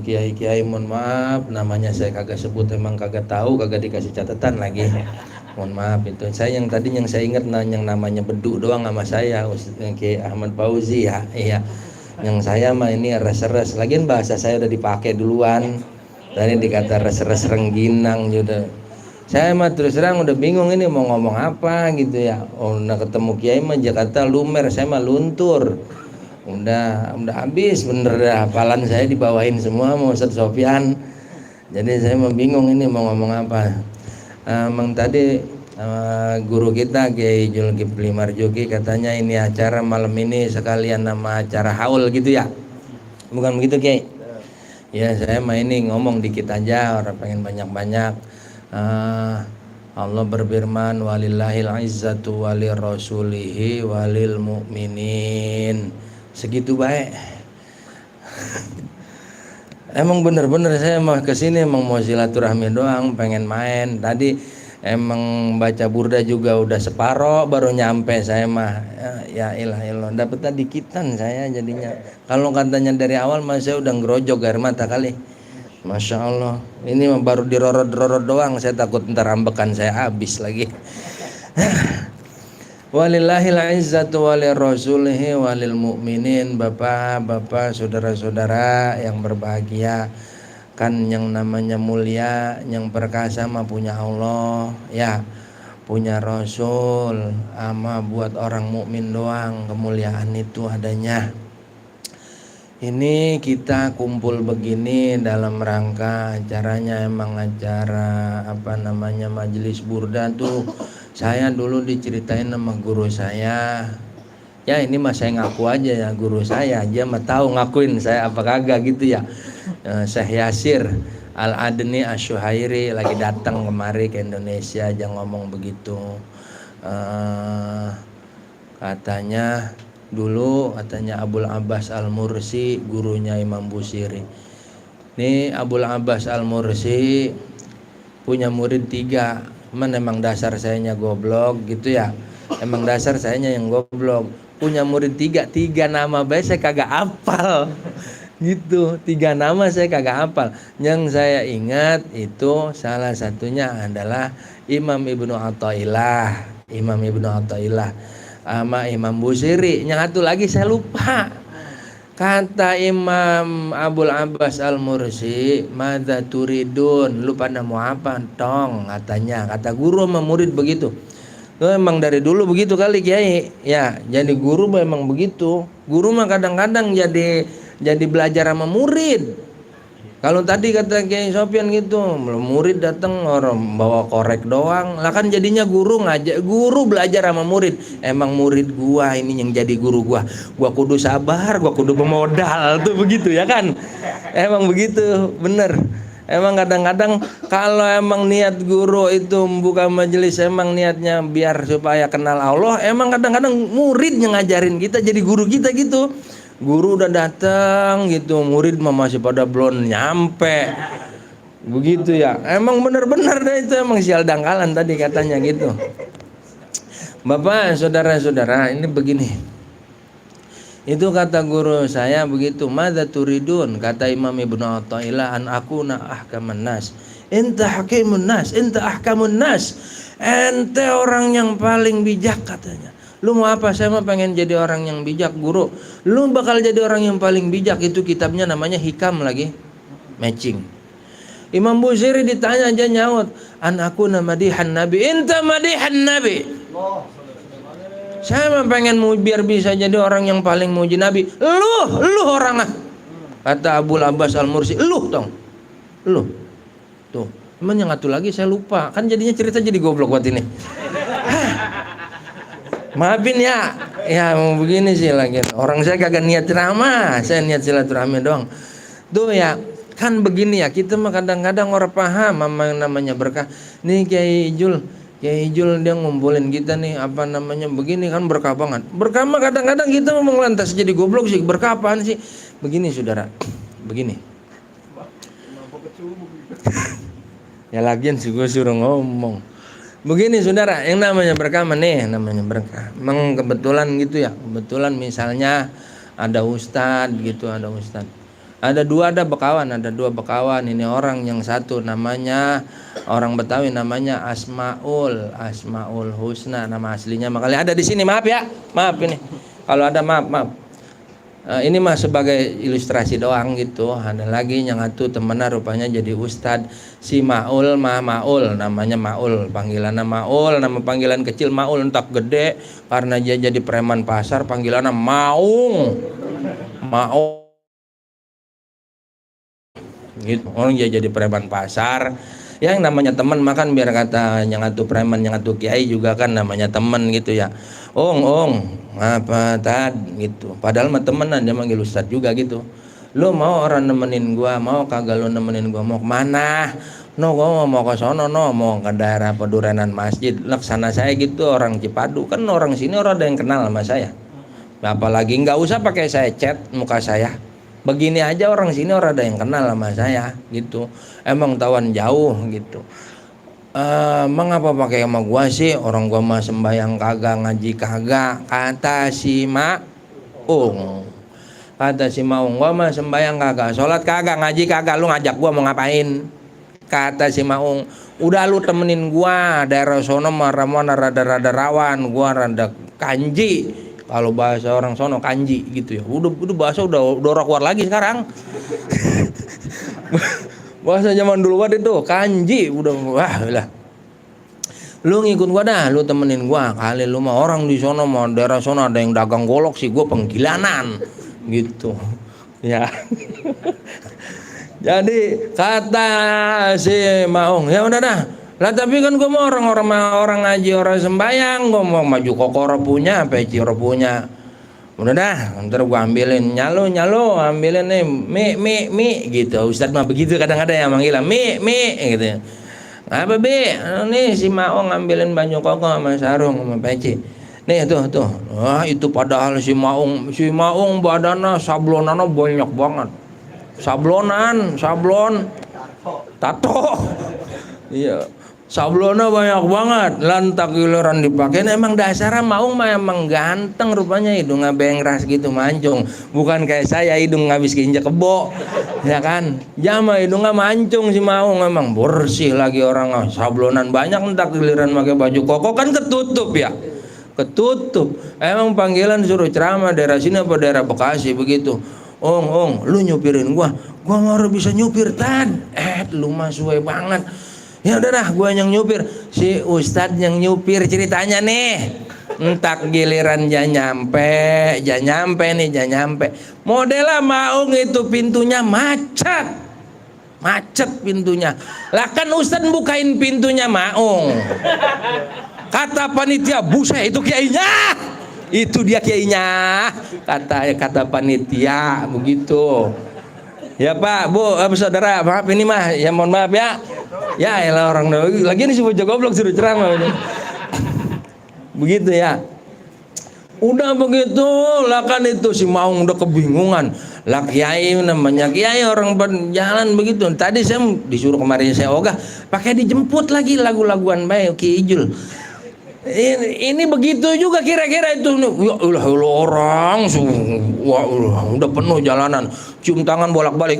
kiai-kiai mohon maaf namanya saya kagak sebut, emang kagak tahu, kagak dikasih catatan lagi. Mohon maaf itu. Saya yang tadi yang saya ingat yang namanya bedu doang sama saya, Ki Ahmad Fauzi ya. Iya. Yang saya mah ini res-res. Lagian bahasa saya udah dipakai duluan. Tadi dikata res-res rengginang juga. Saya mah terus terang udah bingung ini mau ngomong apa gitu ya. Oh, udah ketemu Kiai mah Jakarta lumer, saya mah luntur. Udah habis bener dah, hafalan saya dibawain semua mau Ustaz Sofyan. Jadi saya mah bingung ini mau ngomong apa. Emang tadi guru kita Kiai Zulkifli Marzuki katanya ini acara malam ini sekalian nama acara haul gitu ya. Bukan begitu Kiai? Ya saya mah ini ngomong dikit aja, orang pengen banyak-banyak. Allah berfirman walillahil izzatu walir rasulihi walil mu'minin. Segitu baik. Emang bener-bener saya mah kesini emang mau silaturahmi doang, pengen main. Tadi emang baca burda juga udah separoh baru nyampe saya mah. Ya ilah dapat dikitan saya jadinya. Kalau katanya dari awal mah saya udah ngerojok air mata kali. Masya Allah. Ini mah baru dirorot-rorot doang, saya takut ntar ambekan saya habis lagi. Walillahil izzatu walir rasulihi walil mu'minin. Bapak-bapak, saudara-saudara yang berbahagia, kan yang namanya mulia, yang perkasa mah punya Allah ya, punya Rasul, ama buat orang mukmin doang kemuliaan itu adanya. Ini kita kumpul begini dalam rangka acaranya emang acara majelis burda tuh. Saya dulu diceritain sama guru saya. Ya ini mah saya ngaku aja ya, guru saya aja mah tahu ngakuin saya apa kagak gitu ya. Syekh Yasir Al-Adni Asy-Syuhairi lagi datang kemari ke Indonesia aja ngomong begitu. Katanya dulu Abul Abbas Al-Mursi gurunya Imam Busiri. Nih Abul Abbas Al-Mursi punya murid 3. Cuman emang dasar sayanya goblok gitu ya. Emang dasar sayanya yang goblok. Punya murid 3 nama baik saya kagak hafal. Gitu, 3 nama saya kagak hafal. Yang saya ingat itu salah satunya adalah Imam Ibnu Athaillah sama Imam Busiri. Yang satu lagi saya lupa. Kata Imam Abul Abbas Al-Mursi, madza turidun, lu pada mau apa tong, katanya. Kata guru sama murid begitu. Itu emang dari dulu begitu kali Kiai. Ya, jadi guru memang begitu. Guru mah kadang-kadang jadi belajar sama murid. Kalau tadi kata Kiai Sofyan gitu, murid datang orang bawa korek doang. Lah kan jadinya guru belajar sama murid. Emang murid gua ini yang jadi guru gua. Gua kudu sabar, gua kudu pemodal tuh begitu ya kan? Emang begitu, bener. Emang kadang-kadang kalau emang niat guru itu membuka majelis emang niatnya biar supaya kenal Allah, emang kadang-kadang murid yang ngajarin kita jadi guru kita gitu. Guru udah datang gitu, murid mah masih pada belum nyampe. Begitu ya. Emang benar-benar deh itu emang sial dangkalan tadi katanya gitu. Bapak, saudara-saudara, ini begini. Itu kata guru saya begitu, madza turidun, kata Imam Ibnu Athaillah, an akuna ahkaman nas. Ente hakimun nas, ente ahkamun nas. Ente orang yang paling bijak katanya. Lu mau apa? Saya mah pengen jadi orang yang bijak, guru. Lu bakal jadi orang yang paling bijak. Itu kitabnya namanya Hikam lagi, matching. Imam Busiri ditanya aja nyaut, an aku madihan nabi, inta madihan nabi. Saya mah pengen biar bisa jadi orang yang paling muji nabi. Lu orang ah. Kata Abul Abbas Al-Mursi, lu dong. Lu. Tuh. Cuman yang satu lagi saya lupa. Kan jadinya cerita jadi goblok buat ini. Maafin ya, begini sih lagi. Orang saya kagak niat ceramah, saya niat silaturahmi doang. Tuh ya, kan begini ya, kita mah kadang-kadang orang paham sama yang namanya berkah. Nih Kiai Ijul dia ngumpulin kita nih begini kan berkah banget. Berkah mah kadang-kadang kita mau lantas jadi goblok sih, berkah apaan sih? Begini saudara, begini. Ya lagian sih gue suruh ngomong. Begini saudara, yang namanya berkah namanya berkah. Memang kebetulan gitu ya. Kebetulan misalnya ada ustadz gitu, ada dua bekawan. Ini orang yang satu namanya Orang Betawi namanya Asmaul Husna, nama aslinya. Makanya ada di sini, maaf ya, maaf ini. Kalau ada maaf. Ini mah sebagai ilustrasi doang gitu. Ada lagi yang atuh temennya rupanya jadi ustad. Si Maul namanya Maul, panggilannya Maul, nama panggilan kecil Maul, entak gede karena dia jadi preman pasar panggilannya Maung gitu. Orang dia jadi preman pasar. Yang namanya teman makan biar kata yang atuh preman, yang atuh kiai juga kan namanya teman gitu ya. Ong apa tad gitu. Padahal mah temenan, dia manggil ustad juga gitu. Lu mau orang nemenin gua, mau kagak lu nemenin gua, mau kemana? No, gua mau ke sono, no, mau ke daerah Pedurenan masjid. Laksana saya gitu, orang Cipadu kan, orang sini orang ada yang kenal sama saya. Apalagi nggak usah pakai saya chat muka saya. Begini aja orang sini orang ada yang kenal sama saya gitu. Emang tawan jauh gitu. Mengapa pakai sama gua sih? Orang gua mah sembahyang kagak, ngaji kagak. Kata si Maung, gua mah sembahyang kagak, sholat kagak, ngaji kagak. Lu ngajak gua mau ngapain? Kata si Maung, udah lu temenin gua, daerah sono mah rada rawan, gua rada kanji. Kalau bahasa orang sono kanji gitu ya. Udah bahasa udah keluar lagi sekarang. Bahasa zaman dulu waktu itu kanji udah wah lah. Lu ngikut gua dah, lu temenin gua. Kali lu mah orang di sono mah daerah sono ada yang dagang golok sih, gua penggilanan gitu. Ya. Jadi kata si Maung, ya udah dah. Lah tapi kan gue mau orang ngaji, orang sembayang, gue mau maju kokoro punya, peci punya. Udah dah, ntar gue ambilin nyalo, ambilin nih mie gitu. Ustadz mah begitu kadang-kadang yang manggil mie gitu. Apa be? Nih si Maung ngambilin baju koko sama sarung sama peci. Nih tuh. Wah itu padahal si Maung badannya sablonannya banyak banget. Sablon, tato. Iya. Sablonnya banyak banget, lantak giliran dipakein. Emang dasarnya Maung mah emang ganteng rupanya, hidungnya bengras gitu mancung. Bukan kayak saya hidung ngabis kinjak kebo, ya kan? Jama hidungnya mancung si Maung, emang bersih lagi orang. Sablonan banyak, entak giliran pakai baju koko kan ketutup ya. Ketutup. Emang panggilan suruh ceramah daerah sini apa daerah Bekasi begitu. Ong, lu nyupirin gua baru bisa nyupir tan. Lu mah suwe banget. Ya udah dah, gua yang nyupir. Si Ustadz yang nyupir ceritanya nih. Entak giliran nyampe. Modelnya Maung itu pintunya macet pintunya. Lah kan Ustadz bukain pintunya Maung. Kata panitia, buset itu kiainya. Itu dia kiainya. Kata panitia begitu. Ya Pak, Bu, saudara, maaf ini mah, ya mohon maaf ya. Ya elah orang lagi nih si bocah goblok suruh ceramah ini. Begitu ya. Udah begitu, lah kan itu si Maung udah kebingungan. Lah kiai namanya kiai orang berjalan begitu. Tadi saya disuruh kemarin saya ogah, pakai dijemput lagi lagu-laguan baik Ki Ijul. Ini begitu juga kira-kira itu. Ya Allah orang udah penuh jalanan, cium tangan bolak-balik.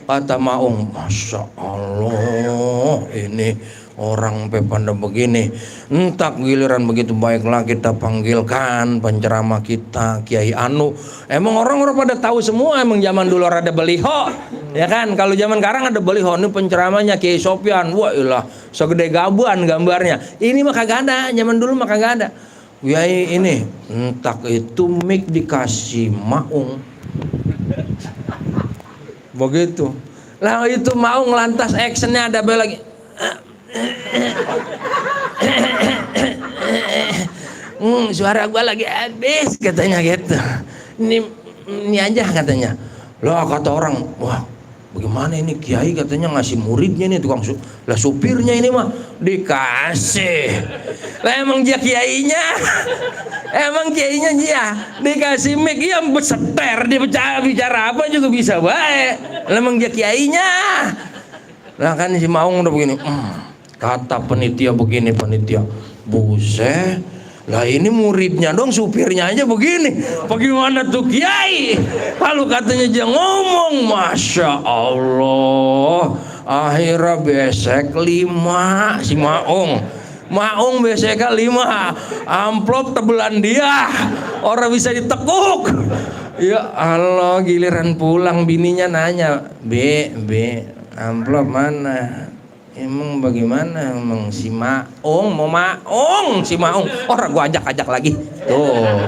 Kata Maung, Masya Allah ini orang pepanda begini. Entak giliran begitu baiklah kita panggilkan penceramah kita Kiai Anu. Emang orang-orang pada tahu semua, emang zaman dulu ada beliho. Ya kan, kalau zaman sekarang ada beliho, ini penceramahnya Kiai Sofyan. Wah ilah, segede gabuan gambarnya. Ini mah kagak ada, zaman dulu mah kagak ada. Kiai ini, entak itu mic dikasih Maung. Begitu. Lah itu Maung lantas actionnya ada lagi. Suara gua lagi habis katanya gitu. Ini aja katanya. Loh kata orang, wah bagaimana ini kiai katanya ngasih muridnya nih tukang lah supirnya ini mah dikasih. Lah emang dia kiainya. Emang kiainya dia dikasih mic ya beseter dia bicara apa juga bisa baik. Lah emang dia kiainya. Lah kan si Maung udah begini. Kata panitia begini, panitia buset lah ini muridnya dong, supirnya aja begini, bagaimana tuh kiai? Kalau katanya dia ngomong, Masya Allah Akhirnya besek 5 si Maung beseknya 5 amplop tebelan dia orang bisa ditekuk. Ya Allah, giliran pulang bininya nanya, B amplop mana? Emang bagaimana emang si Maung si Maung orang gua ajak lagi tuh.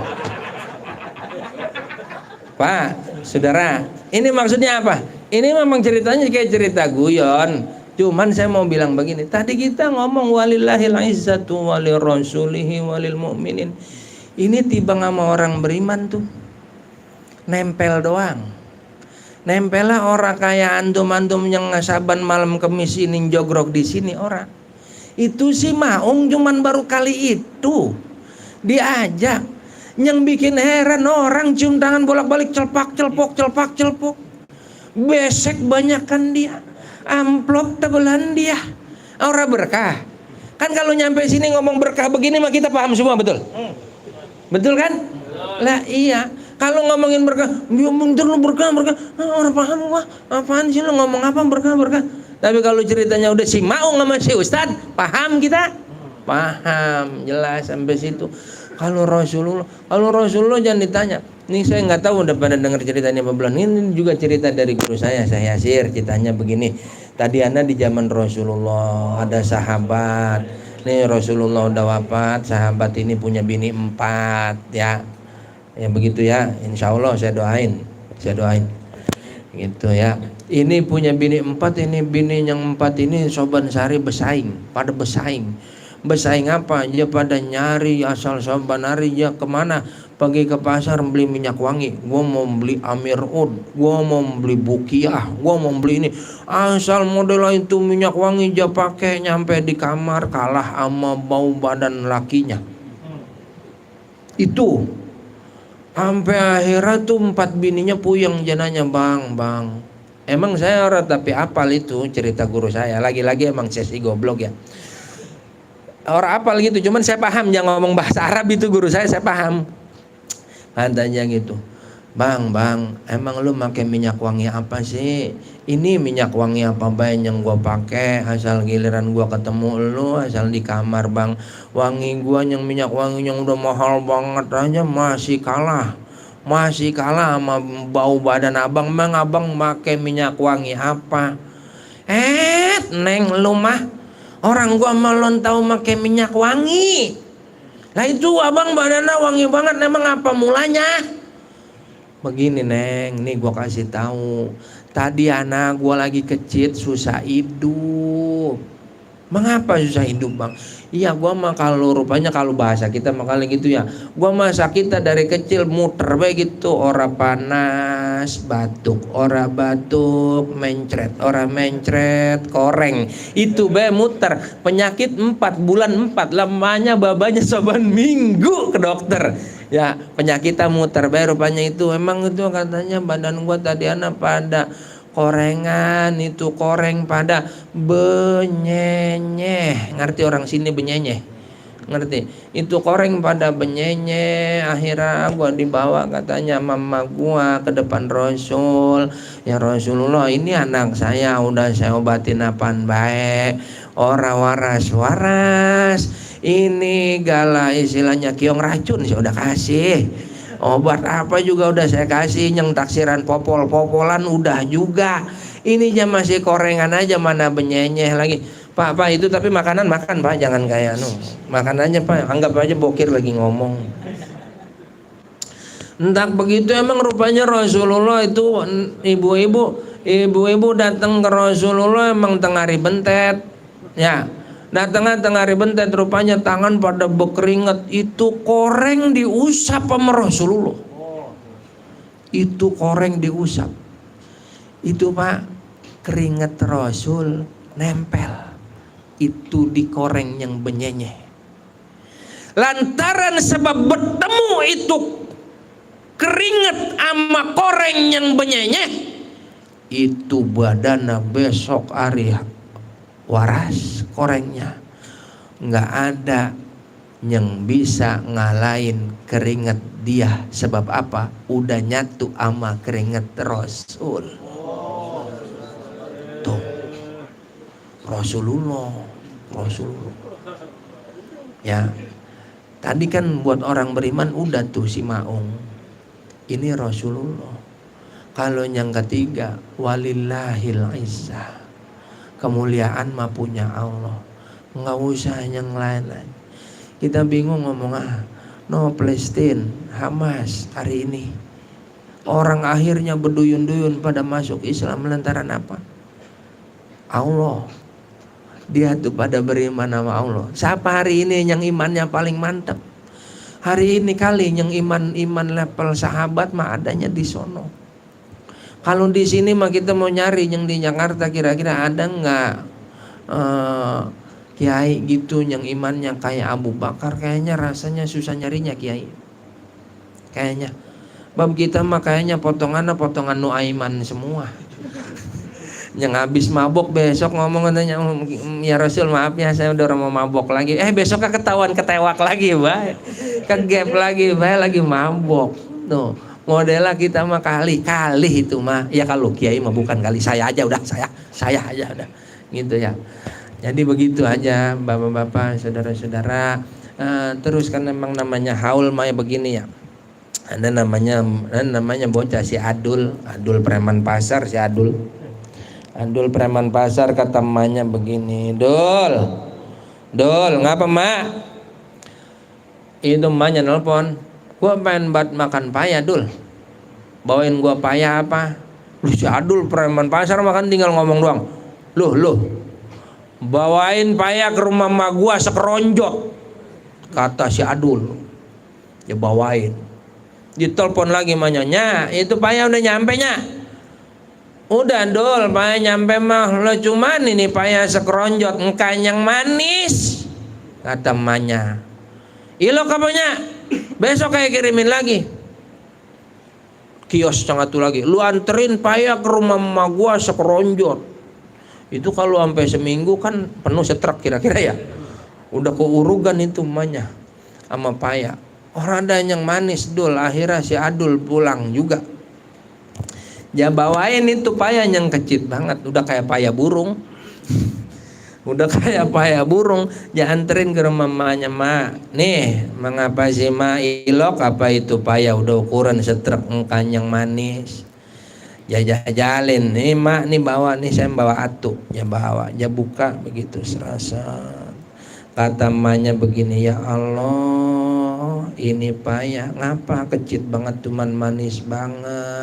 Pak, saudara, ini maksudnya apa? Ini memang ceritanya kayak cerita guyon. Cuman saya mau bilang begini, tadi kita ngomong walillahil izzatu walir rasulihi walil mu'minin. Ini tiba sama orang beriman tuh nempel doang. Nempelnya orang kayak antum-antum yang saban malam kemis ini jogrok di sini orang. Itu si Maung cuman baru kali itu diajak. Yang bikin heran orang cium tangan bolak-balik celpak celpok. Besek banyakan dia. Amplop tebelan dia. Orang berkah. Kan kalau nyampe sini ngomong berkah begini mah kita paham semua, betul? Betul kan? Lah iya. Kalau ngomongin berkah, bentar lu berkah. Orang paham gua. Apaan sih lu ngomong apa berkah? Tapi kalau ceritanya udah si Maung sama si Ustad, paham kita? Paham, jelas sampai situ. Kalau Rasulullah jangan ditanya. Ini saya nggak tahu udah pada dengar ceritanya apa belum. Ini juga cerita dari guru saya Yasir. Ceritanya begini. Tadi anak di zaman Rasulullah ada sahabat. Nih Rasulullah udah wafat. Sahabat ini punya bini 4 ya. Ya begitu ya. Insya Allah saya doain. Gitu ya. Ini punya bini 4. Ini bini yang 4 ini Soban Sari pada bersaing. Bersaing apa? Dia pada nyari asal Soban Sari ya kemana? Pergi ke pasar beli minyak wangi, gua mau beli Amir Ud, gua mau beli Bukiah, gua mau beli ini. Asal model itu minyak wangi dia pakai nyampe di kamar kalah sama bau badan lakinya. Itu sampai akhirnya tuh 4 bininya puyeng jananya, bang. Emang saya orang tapi apal itu cerita guru saya. Lagi-lagi emang sesi goblok ya. Orang apal gitu, cuman saya paham jangan ngomong bahasa Arab itu guru saya paham. Katanya gitu, bang, emang lu pakai minyak wangi apa sih? Ini minyak wangi apa baik yang gua pakai? Asal giliran gua ketemu lu, asal di kamar bang, wangi gua yang minyak wangi yang udah mahal banget aja masih kalah sama bau badan abang. Bang, abang pakai minyak wangi apa? Neng lu mah, orang gua malon tahu pakai minyak wangi. Lah itu abang badannya wangi banget, emang apa mulanya? Begini neng, nih gua kasih tahu. Tadi anak gua lagi kecil susah hidup. Mengapa susah hidup bang? Iya gua mah kalau bahasa kita mah kali gitu ya. Gua masa kita dari kecil muter baik gitu, ora panas batuk, ora batuk, mencret, ora mencret, koreng. Itu be muter, penyakit 4 bulan 4 lamanya babanya saban minggu ke dokter. Ya penyakitnya muter be rupanya itu. Emang itu katanya badan gua tadi anak pada korengan, itu koreng pada benyenyeh. Ngerti orang sini benyenyeh? Ngerti? Itu koreng pada benyenyeh. Akhirnya gua dibawa katanya mama gua ke depan Rasul. Ya Rasulullah, ini anak saya udah saya obatin apaan baik. Ora waras. Ini gala istilahnya kiong racun saya udah kasih. Obat apa juga udah saya kasih, yang taksiran popolan udah juga. Ini aja masih korengan aja, mana benyenyeh lagi. Pak itu tapi makan Pak, jangan kayak makanannya Pak, anggap aja bokir lagi ngomong. Entah begitu emang rupanya Rasulullah itu ibu-ibu datang ke Rasulullah emang tengah hari bentet. Ya. Datangnya tengah hari bentet, rupanya tangan pada berkeringat. Itu koreng diusap sama Rasulullah. Itu koreng diusap. Itu Pak, keringat Rasul nempel. Itu di koreng yang benyenyeh. Lantaran sebab bertemu itu keringat sama koreng yang benyenyeh, itu badannya besok hari waras korengnya. Nggak ada yang bisa ngalahin keringat dia. Sebab apa? Udah nyatu sama keringat Rasul. Tuh. Rasulullah. Ya, tadi kan buat orang beriman udah tuh si Maung. Ini Rasulullah. Kalau yang ketiga, walillahil izzah. Kemuliaan mah punya Allah. Nggak usah yang lain-lain. Kita bingung ngomong no Palestine, Hamas hari ini. Orang akhirnya berduyun-duyun pada masuk Islam lantaran apa? Allah. Dia tuh pada beriman sama Allah. Siapa hari ini yang imannya paling mantap? Hari ini kali yang iman level sahabat mah adanya di sono. Kalau di sini mah kita mau nyari yang di Jakarta kira-kira ada nggak kiai gitu yang imannya kayak Abu Bakar? Kayaknya rasanya susah nyarinya kiai. Kayaknya. Bab kita mah kayaknya potongan Nuaiman semua. Yang habis mabok besok ngomong katanya, ya Rasul maaf ya saya udah mau mabok lagi. Besoknya ketahuan ketewak lagi, Bay. Kegap lagi, Bay, lagi mabok. Tuh, modelnya kita mah kali itu mah. Ya kalau kiai mah bukan kali, saya aja udah, saya aja udah. Gitu ya. Jadi begitu aja Bapak-bapak, saudara-saudara. Terus kan memang namanya haul mah begini ya. Ada namanya bocah si Adul preman pasar si Adul preman pasar kata emaknya begini, Dul, ngapa mak? Itu emaknya nelpon, gua pengen makan paya Dul, bawain gua paya apa? Lu si Adul preman pasar makan tinggal ngomong doang, lu bawain paya ke rumah emak gua sekeronjot, kata si Adul, dia bawain. Ditelepon lagi emaknya, nya itu paya udah nyampe nya. Udah Dul, payah nyampe mah lo cuman ini payah sekeronjot engkan yang manis kata emaknya. Ilo kabarnya besok kayak kirimin lagi kios satu lagi, lu anterin payah ke rumah emak gua sekeronjot. Itu kalau sampai seminggu kan penuh setruk kira-kira ya. Udah keurugan itu emaknya sama payah. Orang ada yang manis Dul, akhirnya si Adul pulang juga. Ya bawain itu payah yang kecil banget, udah kayak payah burung. Ya anterin ke rumah emaknya, mak. Nih, mengapa sih mak ilok apa itu payah udah ukuran setruk engkan yang manis. Ya jalin, nih mak nih bawa nih saya bawa atu. Ya bawa, ya buka begitu serasa. Kata emaknya begini, ya Allah, ini payah ngapa kecil banget cuman manis banget.